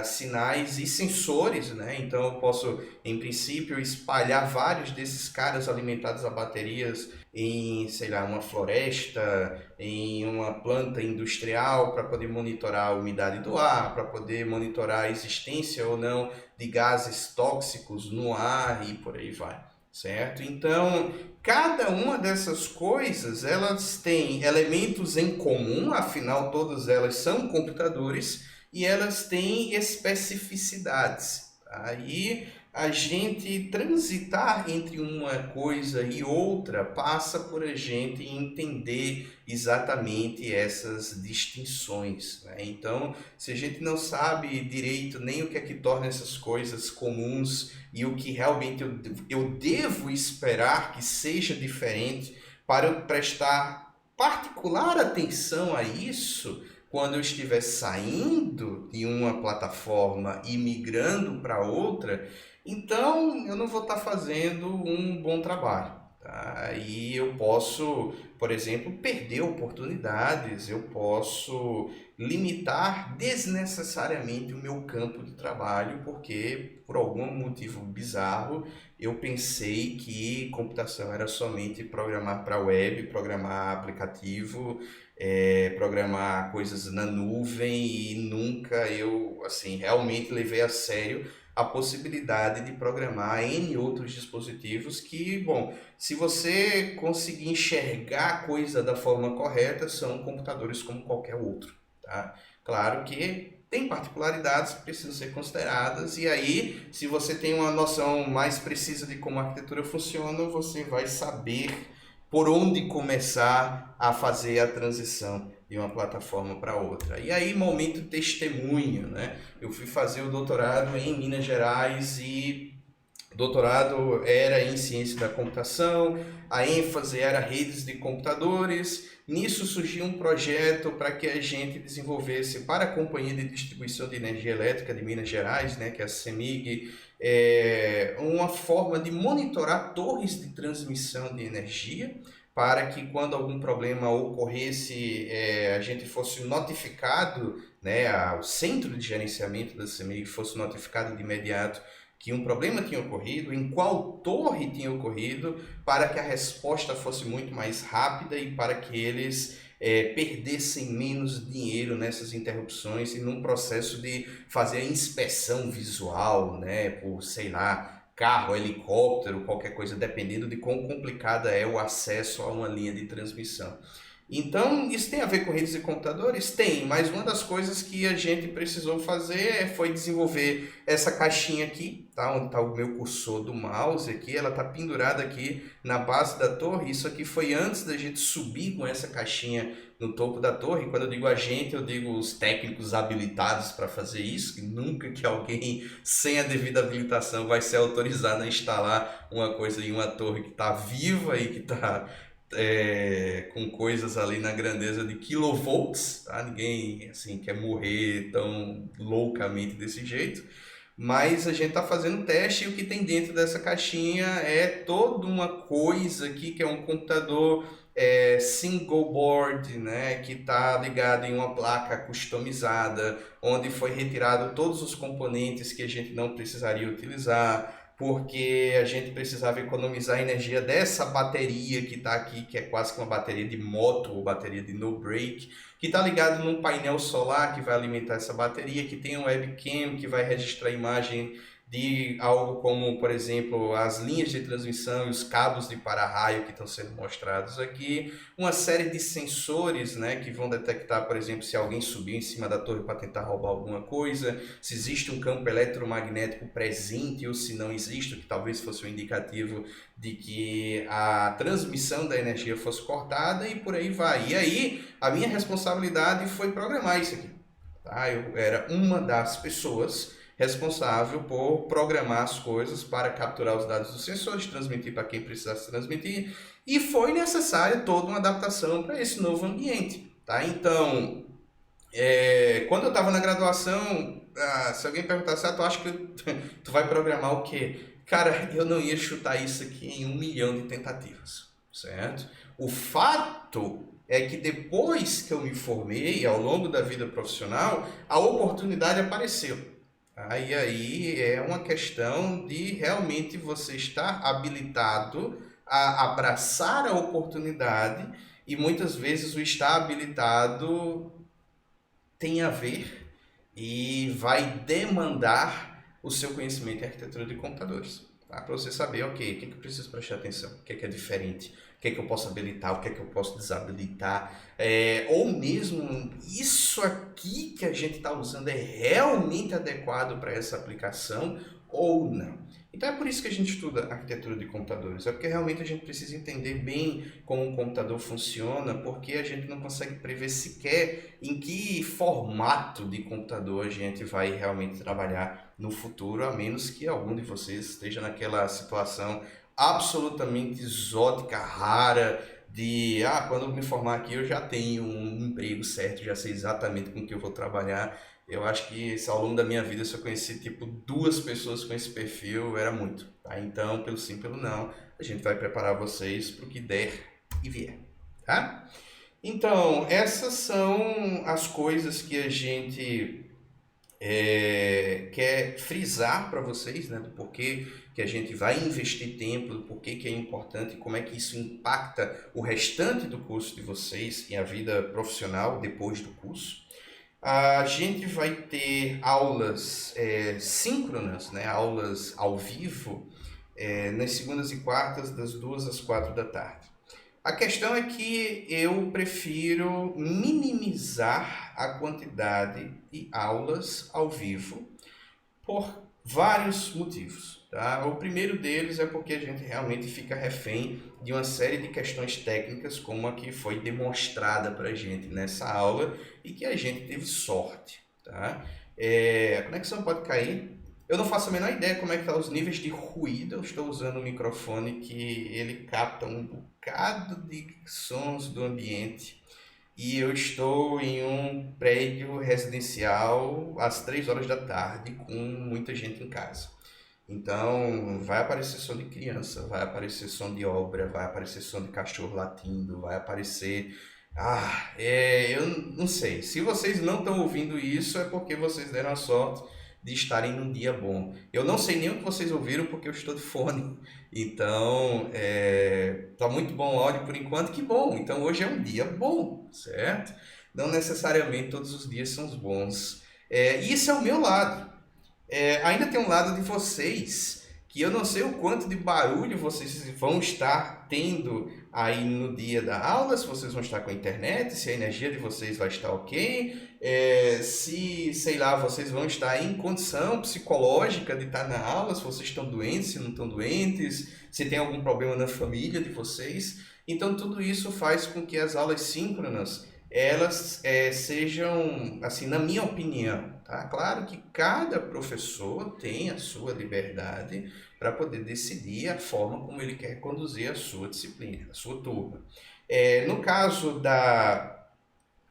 sinais e sensores, né? Então eu posso, em princípio, espalhar vários desses caras alimentados a baterias em, sei lá, uma floresta, em uma planta industrial para poder monitorar a umidade do ar, para poder monitorar a existência ou não de gases tóxicos no ar e por aí vai. Certo? Então, cada uma dessas coisas, elas têm elementos em comum, afinal todas elas são computadores, e elas têm especificidades. Aí a gente transitar entre uma coisa e outra passa por a gente entender exatamente essas distinções, né? Então, se a gente não sabe direito nem o que é que torna essas coisas comuns e o que realmente eu devo esperar que seja diferente para eu prestar particular atenção a isso, quando eu estiver saindo de uma plataforma e migrando para outra, então eu não vou estar fazendo um bom trabalho. Tá? E eu posso, por exemplo, perder oportunidades, eu posso limitar desnecessariamente o meu campo de trabalho, porque por algum motivo bizarro eu pensei que computação era somente programar para web, programar aplicativo, programar coisas na nuvem, e nunca eu assim realmente levei a sério a possibilidade de programar N outros dispositivos que, bom, se você conseguir enxergar a coisa da forma correta, são computadores como qualquer outro, tá? Claro que tem particularidades que precisam ser consideradas, e aí, se você tem uma noção mais precisa de como a arquitetura funciona, você vai saber por onde começar a fazer a transição de uma plataforma para outra. E aí, momento testemunho, né? Eu fui fazer o doutorado em Minas Gerais e o doutorado era em ciência da computação, a ênfase era redes de computadores. Nisso surgiu um projeto para que a gente desenvolvesse para a Companhia de Distribuição de Energia Elétrica de Minas Gerais, né, que é a CEMIG, uma forma de monitorar torres de transmissão de energia, para que quando algum problema ocorresse, a gente fosse notificado, né, o centro de gerenciamento da CEMIG fosse notificado de imediato que um problema tinha ocorrido, em qual torre tinha ocorrido, para que a resposta fosse muito mais rápida e para que eles perdessem menos dinheiro nessas interrupções e num processo de fazer a inspeção visual, né, por, sei lá, carro, helicóptero, qualquer coisa, dependendo de quão complicada é o acesso a uma linha de transmissão. Então, isso tem a ver com redes de computadores? Tem, mas uma das coisas que a gente precisou fazer foi desenvolver essa caixinha aqui, tá? Onde está o meu cursor do mouse aqui, ela está pendurada aqui na base da torre. Isso aqui foi antes da gente subir com essa caixinha no topo da torre. Quando eu digo a gente, eu digo os técnicos habilitados para fazer isso, que nunca que alguém sem a devida habilitação vai ser autorizado a instalar uma coisa em uma torre que está viva e que está com coisas ali na grandeza de kilovolts, tá? Ninguém assim quer morrer tão loucamente desse jeito, mas a gente está fazendo teste e o que tem dentro dessa caixinha é toda uma coisa aqui que é um computador single board, né, que está ligado em uma placa customizada, onde foi retirado todos os componentes que a gente não precisaria utilizar, porque a gente precisava economizar a energia dessa bateria que está aqui, que é quase que uma bateria de moto ou bateria de no break, que está ligado num painel solar que vai alimentar essa bateria, que tem um webcam que vai registrar a imagem de algo como, por exemplo, as linhas de transmissão e os cabos de para-raio que estão sendo mostrados aqui, uma série de sensores, né, que vão detectar, por exemplo, se alguém subiu em cima da torre para tentar roubar alguma coisa, se existe um campo eletromagnético presente ou se não existe, o que talvez fosse um indicativo de que a transmissão da energia fosse cortada e por aí vai. E aí, a minha responsabilidade foi programar isso aqui. Tá? Eu era uma das pessoas responsável por programar as coisas para capturar os dados dos sensores, transmitir para quem precisasse transmitir, e foi necessária toda uma adaptação para esse novo ambiente. Tá? Então, quando eu estava na graduação, se alguém perguntasse, tu acha que tu vai programar o quê? Cara, eu não ia chutar isso aqui em 1 milhão de tentativas, certo? O fato é que depois que eu me formei, ao longo da vida profissional, a oportunidade apareceu. E aí é uma questão de realmente você estar habilitado a abraçar a oportunidade e muitas vezes o estar habilitado tem a ver e vai demandar o seu conhecimento em arquitetura de computadores. Tá? Para você saber, ok, o que eu preciso prestar atenção, o que é diferente, o que eu posso habilitar, o que eu posso desabilitar, ou mesmo isso aqui que a gente está usando é realmente adequado para essa aplicação ou não. Então é por isso que a gente estuda arquitetura de computadores, é porque realmente a gente precisa entender bem como um computador funciona, porque a gente não consegue prever sequer em que formato de computador a gente vai realmente trabalhar no futuro, a menos que algum de vocês esteja naquela situação absolutamente exótica, rara, de quando eu me formar aqui eu já tenho um emprego certo, já sei exatamente com que eu vou trabalhar. Eu acho que ao longo da minha vida, se eu conheci tipo 2 pessoas com esse perfil, era muito. Tá? Então, pelo sim, pelo não, a gente vai preparar vocês para o que der e vier. Tá? Então, essas são as coisas que a gente quer frisar para vocês, né, do porquê que a gente vai investir tempo, do porquê que é importante, como é que isso impacta o restante do curso de vocês e a vida profissional depois do curso. A gente vai ter aulas síncronas, né, aulas ao vivo, nas segundas e quartas, das 2 às 4 da tarde. A questão é que eu prefiro minimizar a quantidade de aulas ao vivo por vários motivos. Tá? O primeiro deles é porque a gente realmente fica refém de uma série de questões técnicas, como a que foi demonstrada para a gente nessa aula e que a gente teve sorte. Tá? A conexão pode cair. Eu não faço a menor ideia como é que estão os níveis de ruído. Eu estou usando um microfone que ele capta um bocado de sons do ambiente. E eu estou em um prédio residencial às 3 horas da tarde com muita gente em casa. Então vai aparecer som de criança, vai aparecer som de obra, vai aparecer som de cachorro latindo, vai aparecer... eu não sei. Se vocês não estão ouvindo isso é porque vocês deram a sorte de estarem num dia bom. Eu não sei nem o que vocês ouviram porque eu estou de fone. Então, tá muito bom o áudio por enquanto, que bom. Então hoje é um dia bom, certo? Não necessariamente todos os dias são bons. Isso é o meu lado. Ainda tem um lado de vocês, que eu não sei o quanto de barulho vocês vão estar tendo aí no dia da aula, se vocês vão estar com a internet, se a energia de vocês vai estar ok, se, sei lá, vocês vão estar em condição psicológica de estar na aula, se vocês estão doentes, se não estão doentes, se tem algum problema na família de vocês. Então tudo isso faz com que as aulas síncronas, elas sejam, assim, na minha opinião, tá? Claro que cada professor tem a sua liberdade para poder decidir a forma como ele quer conduzir a sua disciplina, a sua turma. No caso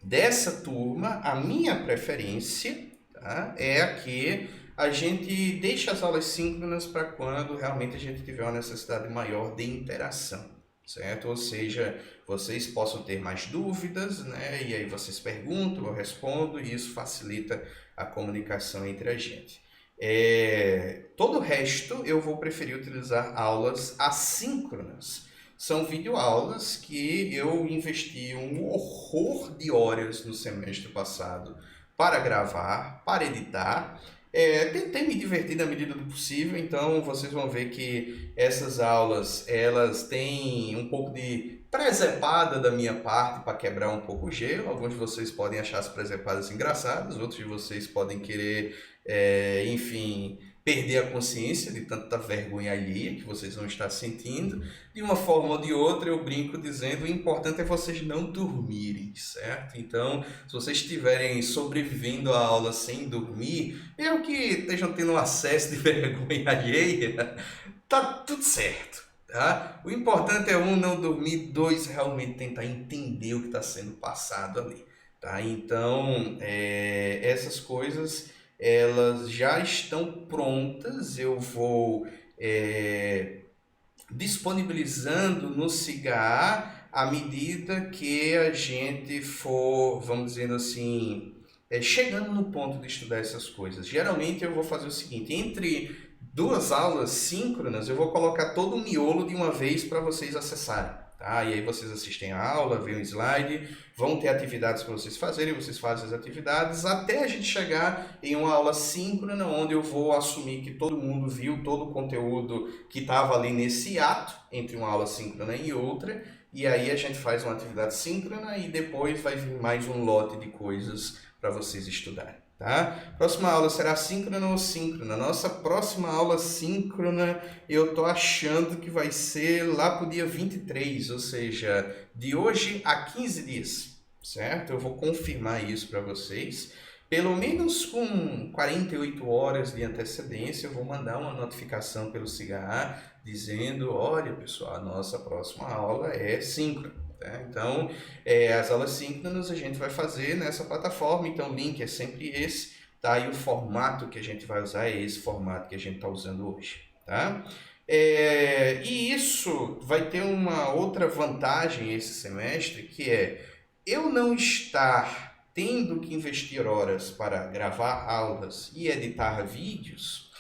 dessa turma, a minha preferência, tá, é a que a gente deixa as aulas síncronas para quando realmente a gente tiver uma necessidade maior de interação, certo? Ou seja, vocês possam ter mais dúvidas, né? E aí vocês perguntam, eu respondo, e isso facilita a comunicação entre a gente. Todo o resto eu vou preferir utilizar aulas assíncronas. São videoaulas que eu investi um horror de horas no semestre passado para gravar, para editar. Tentei me divertir na medida do possível, então vocês vão ver que essas aulas elas têm um pouco de presepada da minha parte para quebrar um pouco o gelo. Alguns de vocês podem achar as presepadas engraçadas, outros de vocês podem querer, enfim, perder a consciência de tanta vergonha alheia que vocês vão estar sentindo. De uma forma ou de outra, eu brinco dizendo, o importante é vocês não dormirem, certo? Então, se vocês estiverem sobrevivendo à aula sem dormir, mesmo que estejam tendo um acesso de vergonha alheia, tá tudo certo, tá? O importante é, um, não dormir, dois, realmente tentar entender o que está sendo passado ali, tá? Então, essas coisas elas já estão prontas, eu vou disponibilizando no Cigar à medida que a gente for, vamos dizer assim, chegando no ponto de estudar essas coisas. Geralmente eu vou fazer o seguinte, entre duas aulas síncronas, eu vou colocar todo o miolo de uma vez para vocês acessarem. Tá? E aí vocês assistem a aula, veem o slide, vão ter atividades para vocês fazerem, vocês fazem as atividades, até a gente chegar em uma aula síncrona, onde eu vou assumir que todo mundo viu todo o conteúdo que estava ali nesse ato, entre uma aula síncrona e outra, e aí a gente faz uma atividade síncrona e depois vai vir mais um lote de coisas para vocês estudarem. Tá? Próxima aula será síncrona ou síncrona? Nossa próxima aula síncrona eu tô achando que vai ser lá pro dia 23, ou seja, de hoje a 15 dias, certo? Eu vou confirmar isso para vocês. Pelo menos com 48 horas de antecedência, eu vou mandar uma notificação pelo Cigar dizendo, olha pessoal, a nossa próxima aula é síncrona. Então, as aulas síncronas a gente vai fazer nessa plataforma, então o link é sempre esse, tá? E o formato que a gente vai usar é esse formato que a gente está usando hoje, tá? E isso vai ter uma outra vantagem esse semestre, que é eu não estar tendo que investir horas para gravar aulas e editar vídeos.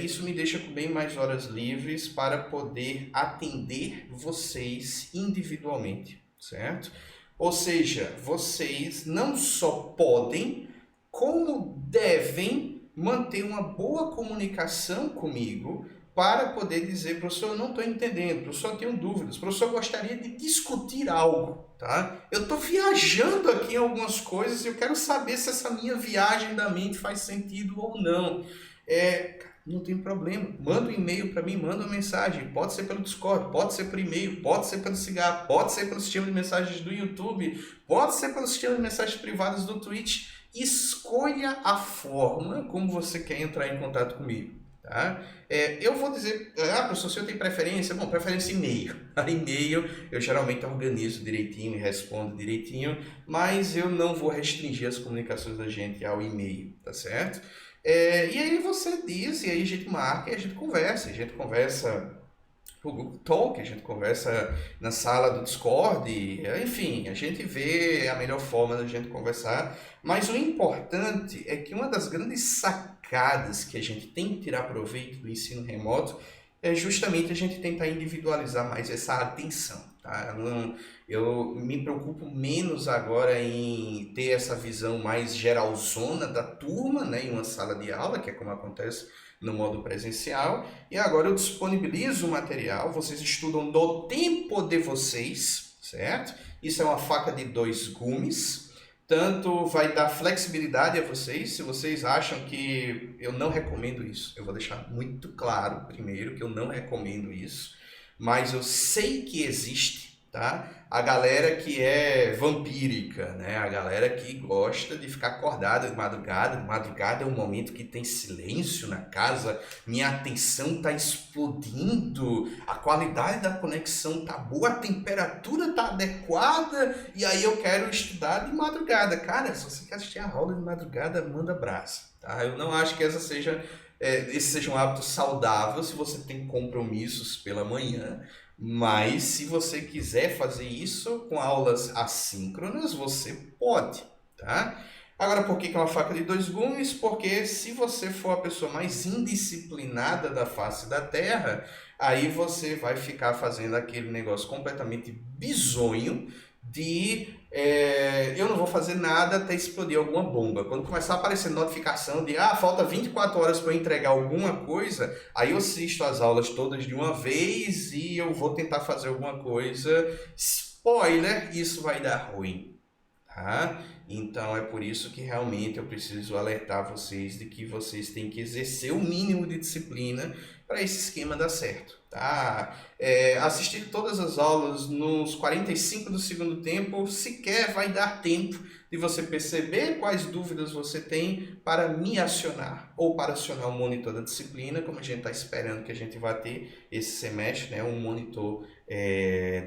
Isso me deixa com bem mais horas livres para poder atender vocês individualmente, certo? Ou seja, vocês não só podem, como devem manter uma boa comunicação comigo para poder dizer, professor, eu não estou entendendo, professor, eu tenho dúvidas, professor, eu gostaria de discutir algo, tá? Eu estou viajando aqui em algumas coisas e eu quero saber se essa minha viagem da mente faz sentido ou não. Não tem problema, manda um e-mail para mim, manda uma mensagem, pode ser pelo Discord, pode ser por e-mail, pode ser pelo Cigar, pode ser pelo sistema de mensagens do YouTube, pode ser pelo sistema de mensagens privadas do Twitch. Escolha a forma como você quer entrar em contato comigo, tá? Eu vou dizer, professor, se eu tenho preferência, bom, preferência e-mail. A e-mail eu geralmente organizo direitinho e respondo direitinho, mas eu não vou restringir as comunicações da gente ao e-mail, tá certo? E aí você diz, e aí a gente marca e a gente conversa no Google Talk, a gente conversa na sala do Discord, enfim, a gente vê a melhor forma da gente conversar, mas o importante é que uma das grandes sacadas que a gente tem que tirar proveito do ensino remoto é justamente a gente tentar individualizar mais essa atenção, tá? Eu me preocupo menos agora em ter essa visão mais geralzona da turma, né, em uma sala de aula, que é como acontece no modo presencial, e agora eu disponibilizo o material, vocês estudam no tempo de vocês, certo? Isso é uma faca de dois gumes, tanto vai dar flexibilidade a vocês. Se vocês acham que eu não recomendo isso, eu vou deixar muito claro primeiro que eu não recomendo isso, mas eu sei que existe, tá? A galera que é vampírica, né? A galera que gosta de ficar acordada de madrugada é um momento que tem silêncio na casa, minha atenção está explodindo, a qualidade da conexão tá boa, a temperatura tá adequada e aí eu quero estudar de madrugada. Cara, se você quer assistir a aula de madrugada, manda brasa, tá? Eu não acho que esse seja um hábito saudável se você tem compromissos pela manhã, mas se você quiser fazer isso com aulas assíncronas, você pode, tá? Agora, por que que é uma faca de dois gumes? Porque se você for a pessoa mais indisciplinada da face da Terra, aí você vai ficar fazendo aquele negócio completamente bizonho de eu não vou fazer nada até explodir alguma bomba. Quando começar a aparecer notificação de falta 24 horas para entregar alguma coisa, aí eu assisto as aulas todas de uma vez e eu vou tentar fazer alguma coisa. Spoiler, isso vai dar ruim. Tá? Então é por isso que realmente eu preciso alertar vocês de que vocês têm que exercer o mínimo de disciplina para esse esquema dar certo. Tá? Assistir todas as aulas nos 45 do segundo tempo sequer vai dar tempo de você perceber quais dúvidas você tem para me acionar ou para acionar o monitor da disciplina, como a gente está esperando que a gente vai ter esse semestre, né? Um monitor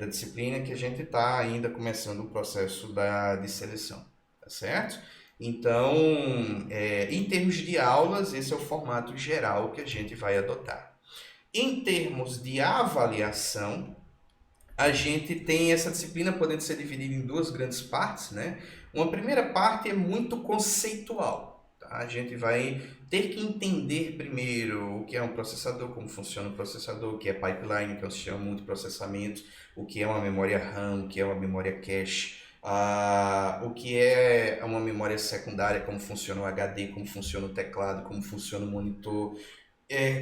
da disciplina que a gente está ainda começando o processo de seleção, tá certo? Então, em termos de aulas, esse é o formato geral que a gente vai adotar. Em termos de avaliação, a gente tem essa disciplina podendo ser dividida em duas grandes partes, né? Uma primeira parte é muito conceitual, tá? A gente vai ter que entender primeiro o que é um processador, como funciona o processador, o que é pipeline, que é um sistema de multiprocessamento, o que é uma memória RAM, o que é uma memória cache, o que é uma memória secundária, como funciona o HD, como funciona o teclado, como funciona o monitor,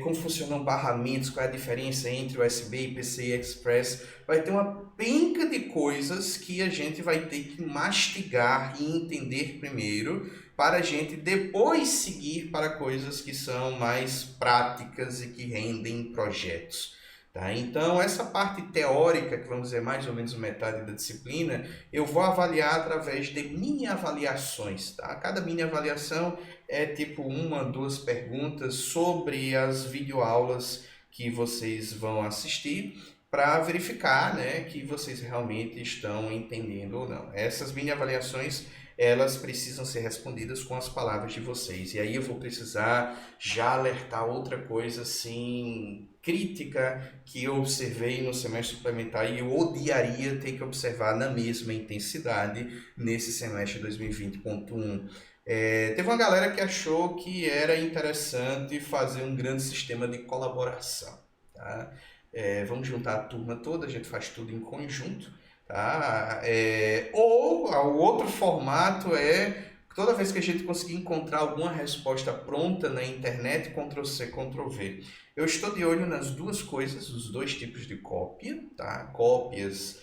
como funcionam barramentos, qual é a diferença entre USB e PCI Express. Vai ter uma penca de coisas que a gente vai ter que mastigar e entender primeiro, para a gente depois seguir para coisas que são mais práticas e que rendem projetos. Tá? Então, essa parte teórica, que vamos dizer mais ou menos metade da disciplina, eu vou avaliar através de mini avaliações. Tá? Cada mini avaliação é tipo 1, 2 perguntas sobre as videoaulas que vocês vão assistir para verificar, né, que vocês realmente estão entendendo ou não. Essas mini avaliações, elas precisam ser respondidas com as palavras de vocês. E aí eu vou precisar já alertar outra coisa assim crítica que eu observei no semestre suplementar e eu odiaria ter que observar na mesma intensidade nesse semestre 2020.1. Teve uma galera que achou que era interessante fazer um grande sistema de colaboração. Tá? Vamos juntar a turma toda, a gente faz tudo em conjunto. Tá? Ou o outro formato toda vez que a gente conseguir encontrar alguma resposta pronta na internet, Ctrl+C, Ctrl+V. Eu estou de olho nas duas coisas, os dois tipos de cópia, tá? Cópias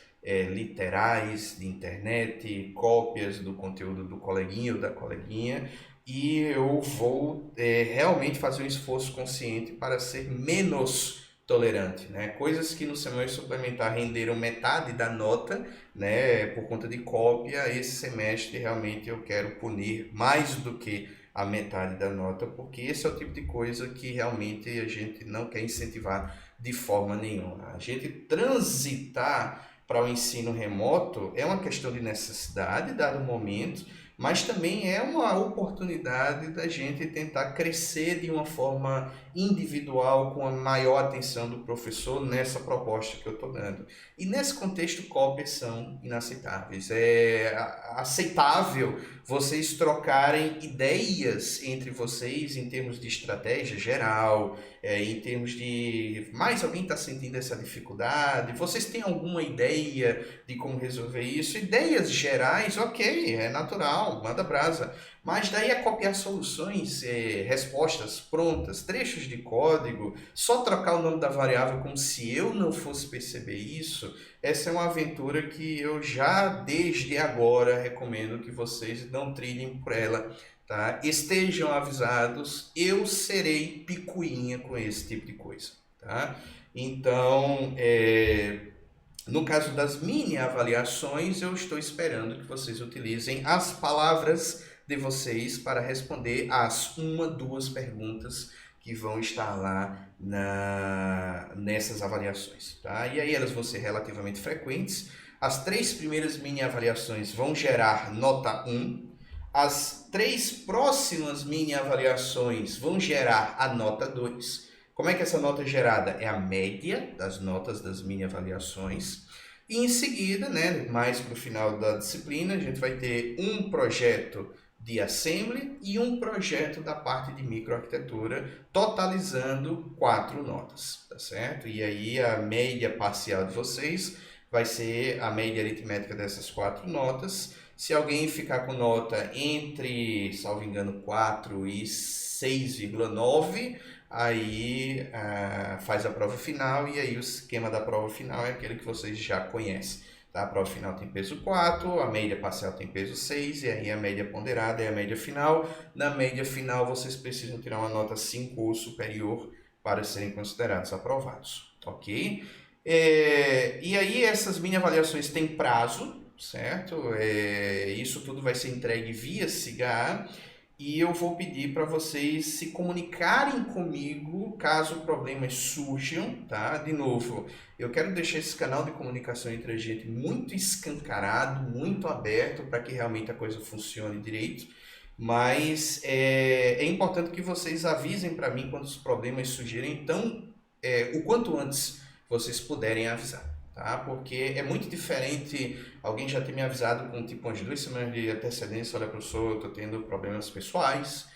literais de internet, cópias do conteúdo do coleguinha ou da coleguinha, e eu vou realmente fazer um esforço consciente para ser menos tolerante, né? Coisas que no semestre suplementar renderam metade da nota, né, por conta de cópia, esse semestre realmente eu quero punir mais do que a metade da nota, porque esse é o tipo de coisa que realmente a gente não quer incentivar de forma nenhuma. A gente transitar para o ensino remoto é uma questão de necessidade, dado o momento, mas também é uma oportunidade da gente tentar crescer de uma forma individual, com a maior atenção do professor nessa proposta que eu estou dando. E nesse contexto, cópias são inaceitáveis. É aceitável vocês trocarem ideias entre vocês em termos de estratégia geral, em termos de mais alguém está sentindo essa dificuldade, vocês têm alguma ideia de como resolver isso? Ideias gerais, ok, é natural, manda brasa. Mas daí a copiar soluções, respostas prontas, trechos de código, só trocar o nome da variável como se eu não fosse perceber isso, essa é uma aventura que eu já desde agora recomendo que vocês não trilhem por ela. Tá? Estejam avisados, eu serei picuinha com esse tipo de coisa. Tá? Então, no caso das mini avaliações, eu estou esperando que vocês utilizem as palavras de vocês para responder as 1, 2 perguntas que vão estar lá nessas avaliações. Tá? E aí elas vão ser relativamente frequentes. As 3 primeiras mini avaliações vão gerar nota 1. As 3 próximas mini avaliações vão gerar a nota 2. Como é que essa nota é gerada? É a média das notas das mini avaliações. E em seguida, né, mais para o final da disciplina, a gente vai ter um projeto de assembly e um projeto da parte de microarquitetura, totalizando 4 notas, tá certo? E aí a média parcial de vocês vai ser a média aritmética dessas 4 notas. Se alguém ficar com nota entre, salvo engano, 4 e 6,9, aí faz a prova final, e aí o esquema da prova final é aquele que vocês já conhecem. Tá? A prova final tem peso 4, a média parcial tem peso 6, e aí a média ponderada é a média final. Na média final vocês precisam tirar uma nota 5 ou superior para serem considerados aprovados, ok? E aí essas mini avaliações têm prazo, certo? Isso tudo vai ser entregue via SIGA, e eu vou pedir para vocês se comunicarem comigo caso problemas surjam, tá? De novo, eu quero deixar esse canal de comunicação entre a gente muito escancarado, muito aberto, para que realmente a coisa funcione direito, mas é importante que vocês avisem para mim quando os problemas surgirem, então, o quanto antes vocês puderem avisar. Tá? Porque é muito diferente alguém já ter me avisado com tipo umas 2 semanas de antecedência: olha, professor, eu estou tendo problemas pessoais,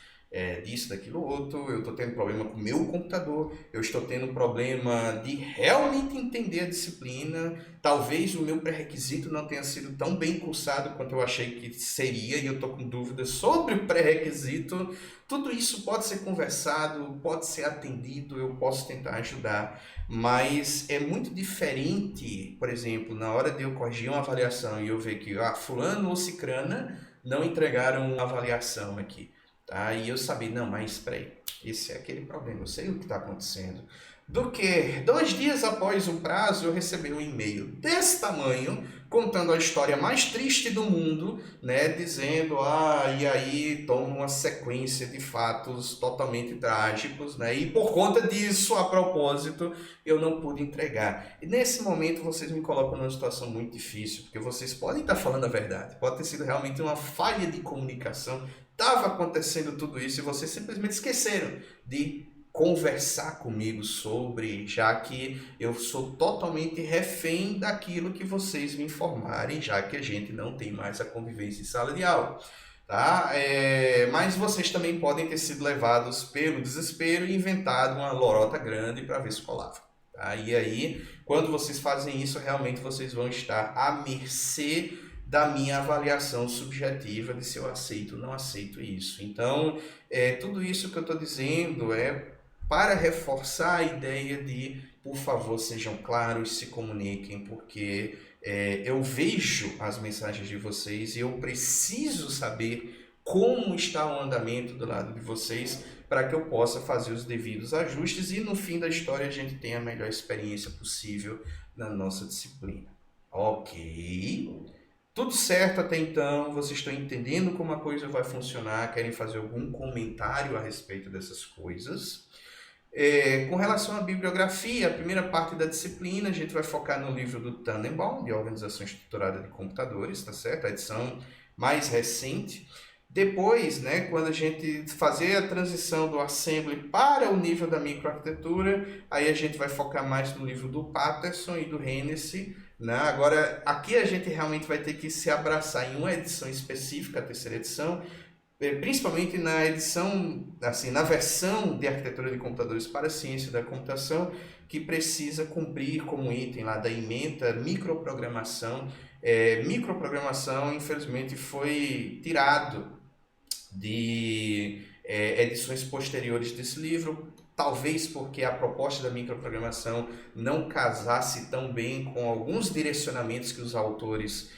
disso, daquilo, outro, eu estou tendo problema com o meu computador, eu estou tendo problema de realmente entender a disciplina, talvez o meu pré-requisito não tenha sido tão bem cursado quanto eu achei que seria, e eu estou com dúvidas sobre o pré-requisito. Tudo isso pode ser conversado, pode ser atendido, eu posso tentar ajudar, mas é muito diferente, por exemplo, na hora de eu corrigir uma avaliação e eu ver que fulano ou cicrana não entregaram uma avaliação aqui. Tá? E eu sabia, não, mas espera aí, esse é aquele problema, eu sei o que está acontecendo. Do que 2 dias após o prazo eu recebi um e-mail desse tamanho, contando a história mais triste do mundo, né, dizendo, e aí toma uma sequência de fatos totalmente trágicos, né, e por conta disso, a propósito, eu não pude entregar. E nesse momento vocês me colocam numa situação muito difícil, porque vocês podem estar falando a verdade, pode ter sido realmente uma falha de comunicação, estava acontecendo tudo isso e vocês simplesmente esqueceram de conversar comigo sobre, já que eu sou totalmente refém daquilo que vocês me informarem, já que a gente não tem mais a convivência em sala de aula. Tá? Mas vocês também podem ter sido levados pelo desespero e inventado uma lorota grande para ver se colava. Tá? E aí, quando vocês fazem isso, realmente vocês vão estar à mercê da minha avaliação subjetiva de se eu aceito ou não aceito isso. Então, tudo isso que eu estou dizendo é para reforçar a ideia de, por favor, sejam claros, se comuniquem, porque eu vejo as mensagens de vocês e eu preciso saber como está o andamento do lado de vocês para que eu possa fazer os devidos ajustes e no fim da história a gente tenha a melhor experiência possível na nossa disciplina. Ok? Tudo certo até então? Vocês estão entendendo como a coisa vai funcionar? Querem fazer algum comentário a respeito dessas coisas? Com relação à bibliografia, a primeira parte da disciplina, a gente vai focar no livro do Tannenbaum, de Organização Estruturada de Computadores, tá certo? A edição mais recente. Depois, né, quando a gente fazer a transição do Assembly para o nível da microarquitetura, aí a gente vai focar mais no livro do Patterson e do Hennessy, né? Agora, aqui a gente realmente vai ter que se abraçar em uma edição específica, a terceira edição, principalmente na edição, assim, na versão de arquitetura de computadores para a ciência da computação, que precisa cumprir como item lá da ementa microprogramação. Microprogramação, infelizmente, foi tirado de edições posteriores desse livro, talvez porque a proposta da microprogramação não casasse tão bem com alguns direcionamentos que os autores,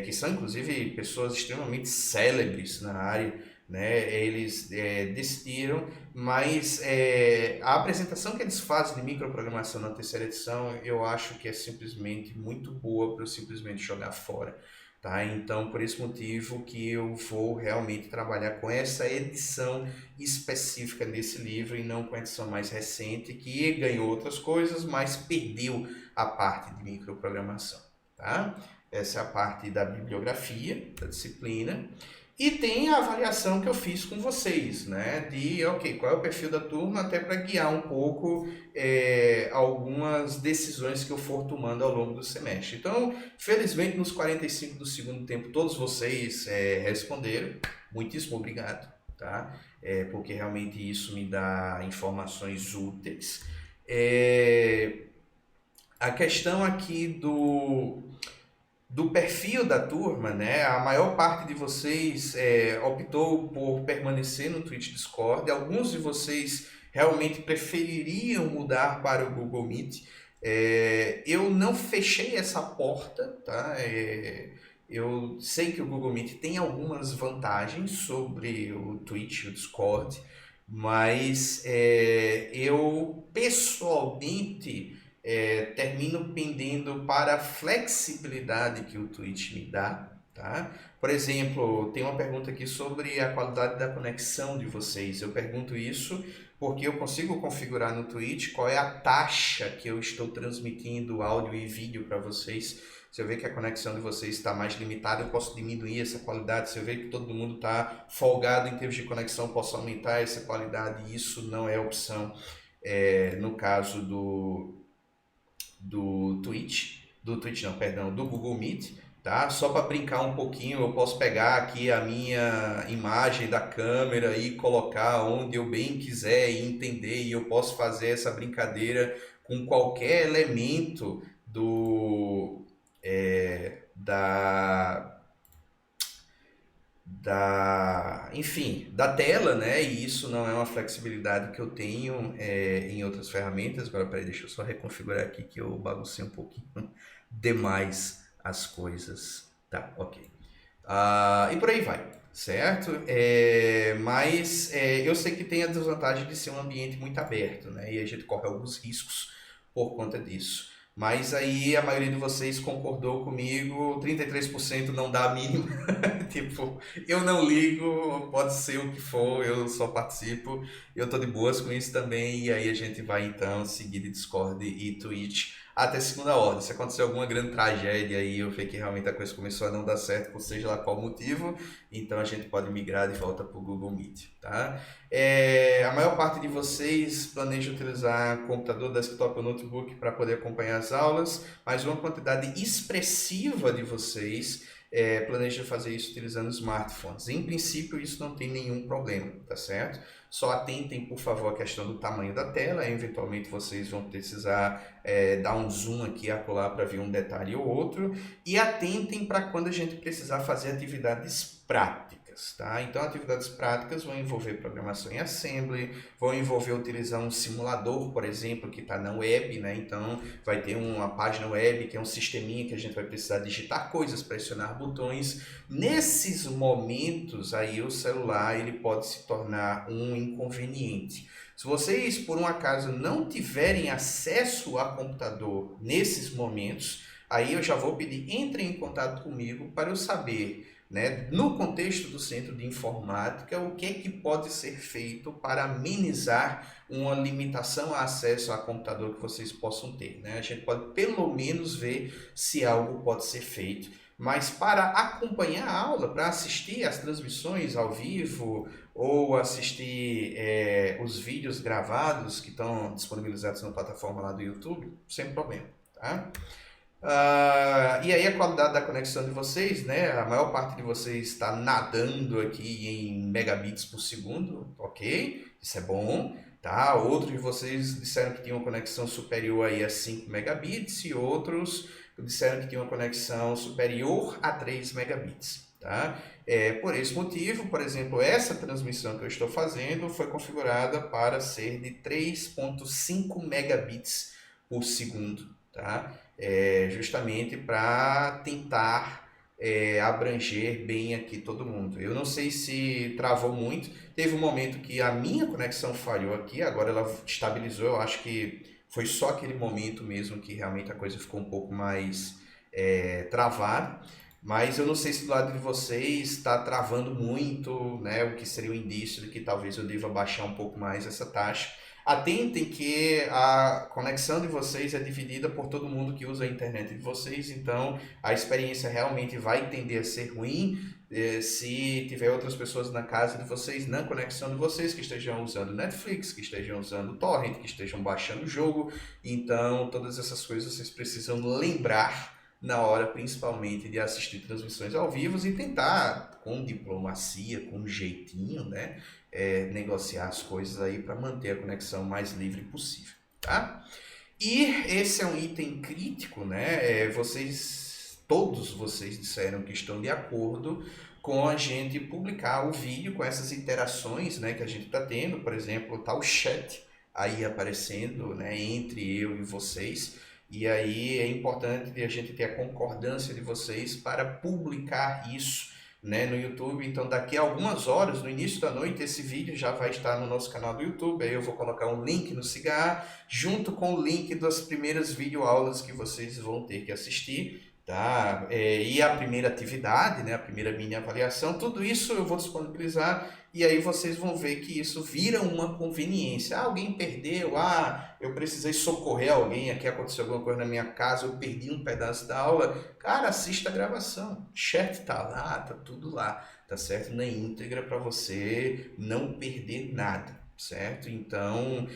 que são inclusive pessoas extremamente célebres na área, né, eles decidiram, mas a apresentação que eles fazem de microprogramação na terceira edição, eu acho que é simplesmente muito boa para eu simplesmente jogar fora. Tá? Então, por esse motivo que eu vou realmente trabalhar com essa edição específica desse livro e não com a edição mais recente, que ganhou outras coisas, mas perdeu a parte de microprogramação. Tá? Essa é a parte da bibliografia, da disciplina. E tem a avaliação que eu fiz com vocês, né? De, ok, qual é o perfil da turma, até para guiar um pouco algumas decisões que eu for tomando ao longo do semestre. Então, felizmente, nos 45 do segundo tempo, todos vocês responderam. Muitíssimo obrigado, tá? Porque realmente isso me dá informações úteis. A questão aqui do perfil da turma, né? A maior parte de vocês optou por permanecer no Twitch Discord. Alguns de vocês realmente prefeririam mudar para o Google Meet. Eu não fechei essa porta, tá? Eu sei que o Google Meet tem algumas vantagens sobre o Twitch, o Discord, mas eu pessoalmente termino pendendo para a flexibilidade que o Twitch me dá, tá? Por exemplo, tem uma pergunta aqui sobre a qualidade da conexão de vocês. Eu pergunto isso porque eu consigo configurar no Twitch qual é a taxa que eu estou transmitindo áudio e vídeo para vocês. Se eu ver que a conexão de vocês está mais limitada, eu posso diminuir essa qualidade. Se eu ver que todo mundo está folgado em termos de conexão, eu posso aumentar essa qualidade. Isso não é opção no caso do Twitch não, perdão, do Google Meet, tá? Só para brincar um pouquinho, eu posso pegar aqui a minha imagem da câmera e colocar onde eu bem quiser e entender, e eu posso fazer essa brincadeira com qualquer elemento enfim, da tela, né? E isso não é uma flexibilidade que eu tenho em outras ferramentas. Agora, peraí, deixa eu só reconfigurar aqui que eu baguncei um pouquinho demais as coisas. Tá, ok. E por aí vai, certo? Mas eu sei que tem a desvantagem de ser um ambiente muito aberto, né? E a gente corre alguns riscos por conta disso. Mas aí a maioria de vocês concordou comigo, 33% não dá a mínima. Tipo, eu não ligo, pode ser o que for, eu só participo, eu tô de boas com isso também, e aí a gente vai então seguir de Discord e Twitch até segunda ordem. Se acontecer alguma grande tragédia aí, eu ver que realmente a coisa começou a não dar certo, por seja lá qual motivo, então a gente pode migrar de volta para o Google Meet, tá? A maior parte de vocês planeja utilizar computador, desktop ou notebook para poder acompanhar as aulas, mas uma quantidade expressiva de vocês planeja fazer isso utilizando smartphones. Em princípio, isso não tem nenhum problema, tá certo? Só atentem, por favor, à questão do tamanho da tela. Eventualmente, vocês vão precisar dar um zoom aqui e acolá para ver um detalhe ou outro. E atentem para quando a gente precisar fazer atividades práticas, tá? Então, atividades práticas vão envolver programação em Assembly, vão envolver utilizar um simulador, por exemplo, que está na web, né? Então, vai ter uma página web que é um sisteminha que a gente vai precisar digitar coisas, pressionar botões. Nesses momentos, aí o celular ele pode se tornar um inconveniente. Se vocês, por um acaso, não tiverem acesso a computador nesses momentos, aí eu já vou pedir, entrem em contato comigo para eu saber, né, no contexto do Centro de Informática, o que é que pode ser feito para amenizar uma limitação a acesso a computador que vocês possam ter, né? A gente pode pelo menos ver se algo pode ser feito. Mas para acompanhar a aula, para assistir às transmissões ao vivo ou assistir os vídeos gravados que estão disponibilizados na plataforma lá do YouTube, sem problema, tá? E aí a qualidade da conexão de vocês, né? A maior parte de vocês está nadando aqui em megabits por segundo, ok? Isso é bom, tá? Outros de vocês disseram que tinham uma conexão superior aí a 5 megabits e outros disseram que tinham uma conexão superior a 3 megabits, tá? Por esse motivo, por exemplo, essa transmissão que eu estou fazendo foi configurada para ser de 3.5 megabits por segundo, tá? Justamente para tentar abranger bem aqui todo mundo. Eu não sei se travou muito, teve um momento que a minha conexão falhou aqui, agora ela estabilizou, eu acho que foi só aquele momento mesmo que realmente a coisa ficou um pouco mais travada, mas eu não sei se do lado de vocês está travando muito, né, o que seria o indício de que talvez eu deva baixar um pouco mais essa taxa. Atentem que a conexão de vocês é dividida por todo mundo que usa a internet de vocês, então a experiência realmente vai tender a ser ruim se tiver outras pessoas na casa de vocês, na conexão de vocês, que estejam usando Netflix, que estejam usando Torrent, que estejam baixando o jogo. Então, todas essas coisas vocês precisam lembrar na hora, principalmente, de assistir transmissões ao vivo e tentar, com diplomacia, com jeitinho, né, negociar as coisas aí para manter a conexão mais livre possível, tá? E esse é um item crítico, né? Todos vocês disseram que estão de acordo com a gente publicar o vídeo com essas interações, né, que a gente está tendo. Por exemplo, tá o chat aí aparecendo, né, entre eu e vocês. E aí é importante a gente ter a concordância de vocês para publicar isso, né, no YouTube. Então daqui a algumas horas, no início da noite, esse vídeo já vai estar no nosso canal do YouTube. Aí eu vou colocar um link no Cigar, junto com o link das primeiras videoaulas que vocês vão ter que assistir. Tá? E a primeira atividade, né? A primeira mini avaliação, tudo isso eu vou disponibilizar e aí vocês vão ver que isso vira uma conveniência. Alguém perdeu, eu precisei socorrer alguém, aqui aconteceu alguma coisa na minha casa, eu perdi um pedaço da aula. Cara, assista a gravação, chat tá lá, tá tudo lá, tá certo? Na íntegra para você não perder nada. Certo? Então,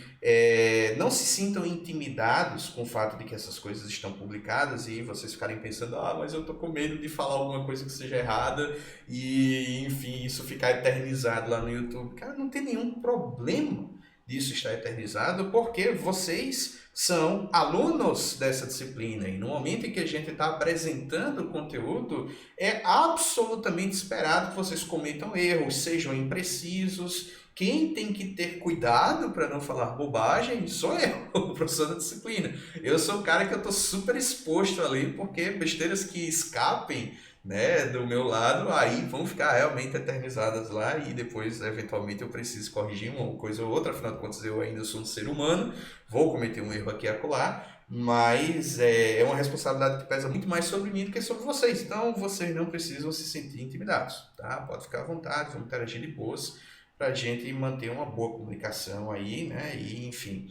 não se sintam intimidados com o fato de que essas coisas estão publicadas e vocês ficarem pensando, mas eu tô com medo de falar alguma coisa que seja errada e, enfim, isso ficar eternizado lá no YouTube. Cara, não tem nenhum problema disso estar eternizado, porque vocês são alunos dessa disciplina e no momento em que a gente está apresentando o conteúdo, é absolutamente esperado que vocês cometam erros, sejam imprecisos. Quem tem que ter cuidado para não falar bobagem sou eu, o professor da disciplina. Eu sou o cara que eu estou super exposto ali, porque besteiras que escapem, né, do meu lado, aí vão ficar realmente eternizadas lá e depois, eventualmente, eu preciso corrigir uma coisa ou outra. Afinal de contas, eu ainda sou um ser humano, vou cometer um erro aqui e acolá, mas é uma responsabilidade que pesa muito mais sobre mim do que sobre vocês. Então, vocês não precisam se sentir intimidados, tá? Pode ficar à vontade, vamos interagir de boas, para a gente manter uma boa comunicação aí, né? E, enfim,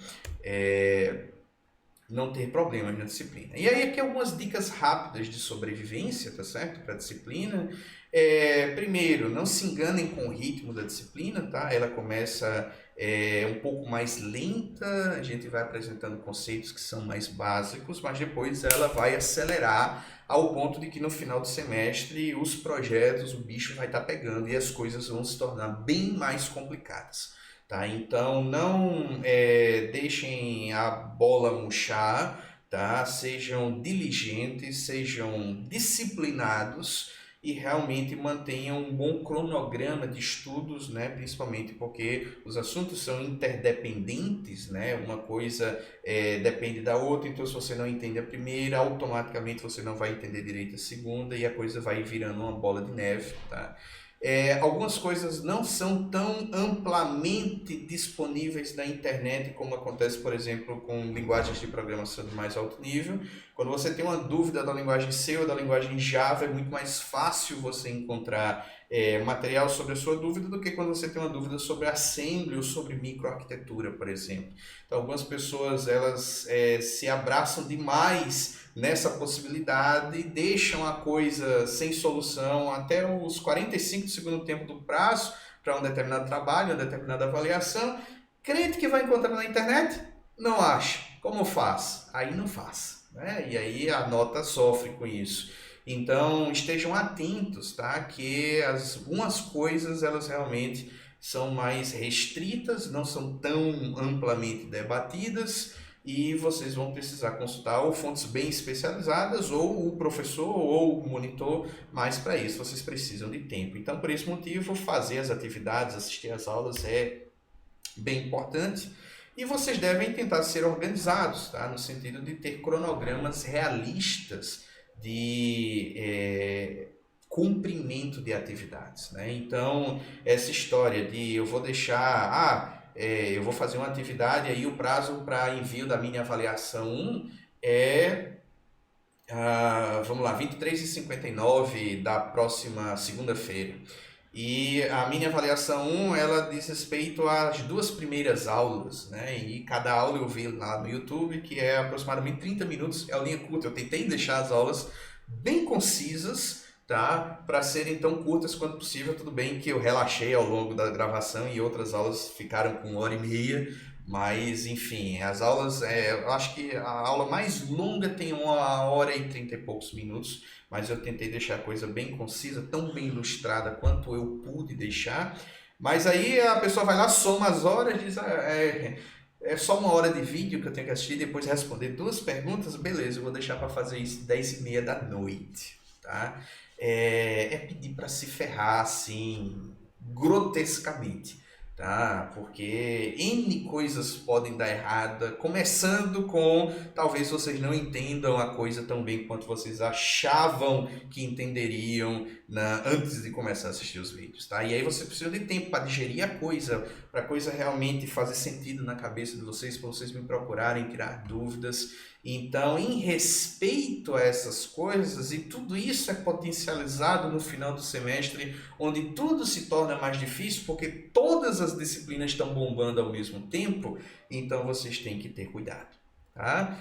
não ter problemas na disciplina. E aí aqui algumas dicas rápidas de sobrevivência, tá certo? Para a disciplina. Primeiro, não se enganem com o ritmo da disciplina, tá? Ela começa um pouco mais lenta, a gente vai apresentando conceitos que são mais básicos, mas depois ela vai acelerar ao ponto de que no final do semestre os projetos, o bicho vai estar pegando e as coisas vão se tornar bem mais complicadas. Tá? Então não deixem a bola murchar, tá? Sejam diligentes, sejam disciplinados e realmente mantenham um bom cronograma de estudos, né? Principalmente porque os assuntos são interdependentes, né? Uma coisa depende da outra, então se você não entende a primeira, automaticamente você não vai entender direito a segunda e a coisa vai virando uma bola de neve, tá? Algumas coisas não são tão amplamente disponíveis na internet como acontece, por exemplo, com linguagens de programação de mais alto nível. Quando você tem uma dúvida da linguagem C ou da linguagem Java, é muito mais fácil você encontrar material sobre a sua dúvida do que quando você tem uma dúvida sobre assembly ou sobre microarquitetura, por exemplo. Então, algumas pessoas elas se abraçam demais nessa possibilidade, deixam a coisa sem solução até os 45 do segundo tempo do prazo para um determinado trabalho, uma determinada avaliação. Crente que vai encontrar na internet? Não acha. Como faz? Aí não faz, né? E aí a nota sofre com isso. Então estejam atentos, tá? Que algumas coisas elas realmente são mais restritas, não são tão amplamente debatidas, e vocês vão precisar consultar ou fontes bem especializadas, ou o professor, ou o monitor, mas para isso vocês precisam de tempo. Então, por esse motivo, fazer as atividades, assistir às aulas é bem importante, e vocês devem tentar ser organizados, tá? No sentido de ter cronogramas realistas de cumprimento de atividades, né? Então, essa história de eu vou deixar... eu vou fazer uma atividade e aí o prazo para envio da minha avaliação 1 vamos lá, 23h59 da próxima segunda-feira. E a minha avaliação 1, ela diz respeito às 2 primeiras aulas, né? E cada aula eu vi lá no YouTube, que é aproximadamente 30 minutos, é a linha curta. Eu tentei deixar as aulas bem concisas, tá? Para serem tão curtas quanto possível. Tudo bem que eu relaxei ao longo da gravação e outras aulas ficaram com 1h30, mas enfim, as aulas, eu acho que a aula mais longa tem 1h30 e poucos minutos, mas eu tentei deixar a coisa bem concisa, tão bem ilustrada quanto eu pude deixar. Mas aí a pessoa vai lá, soma as horas, diz, é só 1 hora de vídeo que eu tenho que assistir, depois responder 2 perguntas, beleza, eu vou deixar para fazer isso 10h30 da noite, tá? É pedir para se ferrar, assim, grotescamente, tá? Porque N coisas podem dar errada, começando com talvez vocês não entendam a coisa tão bem quanto vocês achavam que entenderiam antes de começar a assistir os vídeos, tá? E aí você precisa de tempo para digerir a coisa, para a coisa realmente fazer sentido na cabeça de vocês, para vocês me procurarem, tirar dúvidas. Então, em respeito a essas coisas, e tudo isso é potencializado no final do semestre, onde tudo se torna mais difícil, porque todas as disciplinas estão bombando ao mesmo tempo, então vocês têm que ter cuidado. Tá?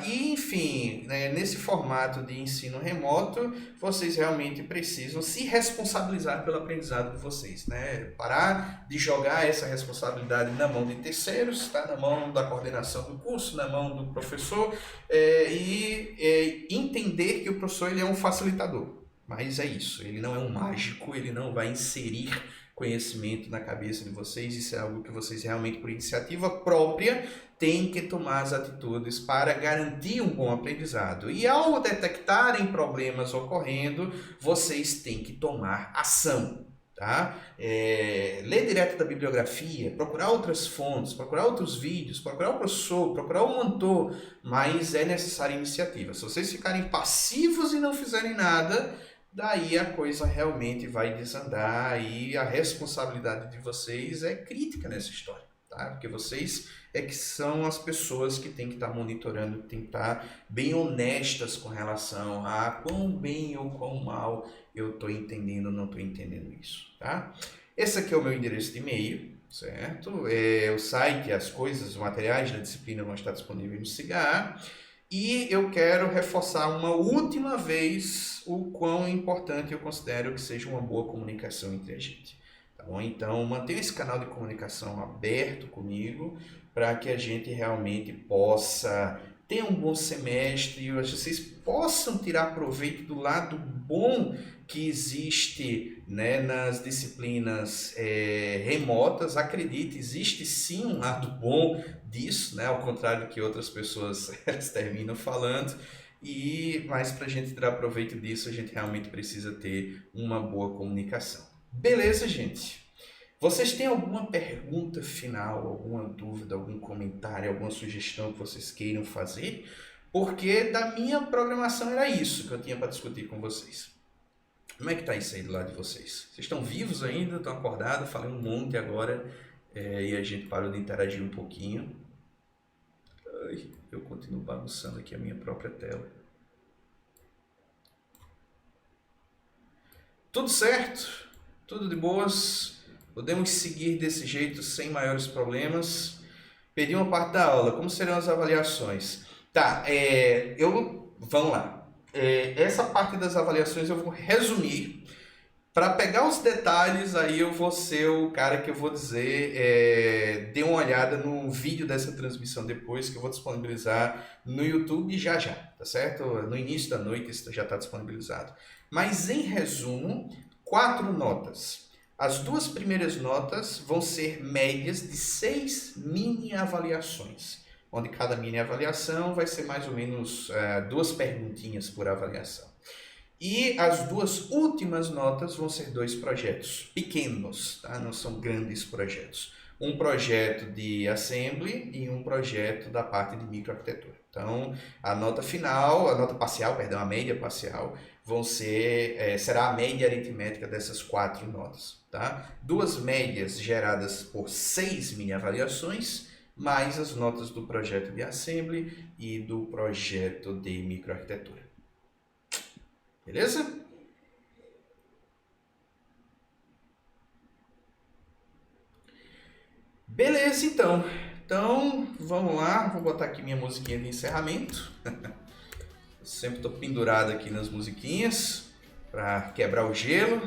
E enfim, né, nesse formato de ensino remoto, vocês realmente precisam se responsabilizar pelo aprendizado de vocês, né? Parar de jogar essa responsabilidade na mão de terceiros, tá? Na mão da coordenação do curso, na mão do professor, e entender que o professor ele é um facilitador, mas é isso, ele não é um mágico, ele não vai inserir conhecimento na cabeça de vocês, isso é algo que vocês realmente, por iniciativa própria, têm que tomar as atitudes para garantir um bom aprendizado. E ao detectarem problemas ocorrendo, vocês têm que tomar ação. Tá? Ler direto da bibliografia, procurar outras fontes, procurar outros vídeos, procurar o professor, procurar o mentor, mas é necessária iniciativa. Se vocês ficarem passivos e não fizerem nada, daí a coisa realmente vai desandar e a responsabilidade de vocês é crítica nessa história, tá? Porque vocês é que são as pessoas que têm que estar monitorando, que têm que estar bem honestas com relação a quão bem ou quão mal eu estou entendendo ou não estou entendendo isso, tá? Esse aqui é o meu endereço de e-mail, certo? O site, as coisas, os materiais da disciplina vão estar disponíveis no SIGA. E eu quero reforçar uma última vez o quão importante eu considero que seja uma boa comunicação entre a gente. Tá bom? Então, mantenha esse canal de comunicação aberto comigo para que a gente realmente possa ter um bom semestre e vocês possam tirar proveito do lado bom que existe, né, nas disciplinas remotas. Acredite, existe sim um lado bom disso, né, ao contrário do que outras pessoas elas terminam falando, mas para a gente tirar proveito disso, a gente realmente precisa ter uma boa comunicação. Beleza, gente? Vocês têm alguma pergunta final, alguma dúvida, algum comentário, alguma sugestão que vocês queiram fazer? Porque da minha programação era isso que eu tinha para discutir com vocês. Como é que tá isso aí do lado de vocês? Vocês estão vivos ainda? Estão acordados? Falei um monte agora e a gente parou de interagir um pouquinho. Ai, eu continuo bagunçando aqui a minha própria tela. Tudo certo? Tudo de boas? Podemos seguir desse jeito sem maiores problemas. Perdi uma parte da aula. Como serão as avaliações? Tá, vamos lá. Essa parte das avaliações eu vou resumir. Para pegar os detalhes, aí eu vou ser o cara que eu vou dizer, dê uma olhada no vídeo dessa transmissão depois, que eu vou disponibilizar no YouTube já, tá certo? No início da noite isso já está disponibilizado. Mas em resumo, 4 notas. As 2 primeiras notas vão ser médias de 6 mini avaliações, onde cada mini avaliação vai ser mais ou menos 2 perguntinhas por avaliação. E as 2 últimas notas vão ser 2 projetos pequenos, tá? Não são grandes projetos. Um projeto de assembly e um projeto da parte de microarquitetura. Então, a nota final, a média parcial, será a média aritmética dessas 4 notas. Tá? 2 médias geradas por 6 mini avaliações, mais as notas do projeto de assembly e do projeto de microarquitetura. Beleza? Beleza, então. Então, vamos lá. Vou botar aqui minha musiquinha de encerramento. Eu sempre estou pendurado aqui nas musiquinhas. para quebrar o gelo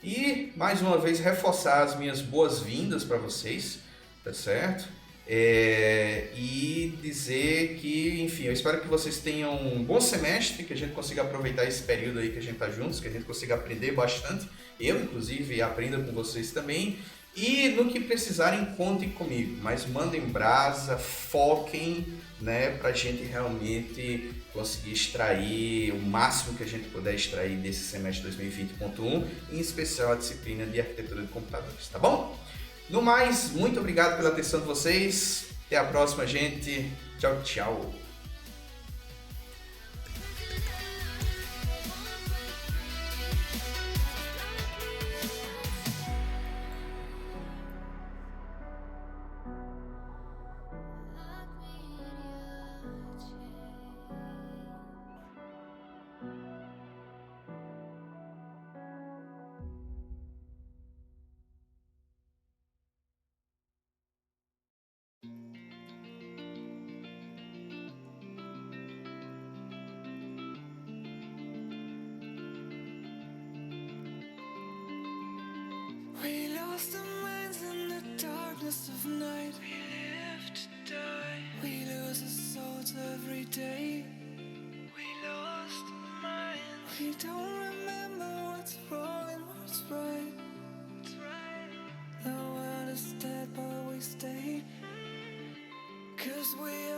e mais uma vez reforçar as minhas boas-vindas para vocês, tá certo? E dizer que, enfim, eu espero que vocês tenham um bom semestre, que a gente consiga aproveitar esse período aí que a gente tá juntos, que a gente consiga aprender bastante. Eu, inclusive, aprendo com vocês também. E no que precisarem, contem comigo, mas mandem brasa, foquem, né, pra gente realmente conseguir extrair o máximo que a gente puder extrair desse semestre 2020.1, em especial a disciplina de arquitetura de computadores, tá bom? No mais, muito obrigado pela atenção de vocês. Até a próxima, gente. Tchau, tchau. We lost our minds in the darkness of night. We live to die. We lose our souls every day. We lost our minds. We don't remember what's wrong and what's right. The world is dead, but we stay. 'Cause we are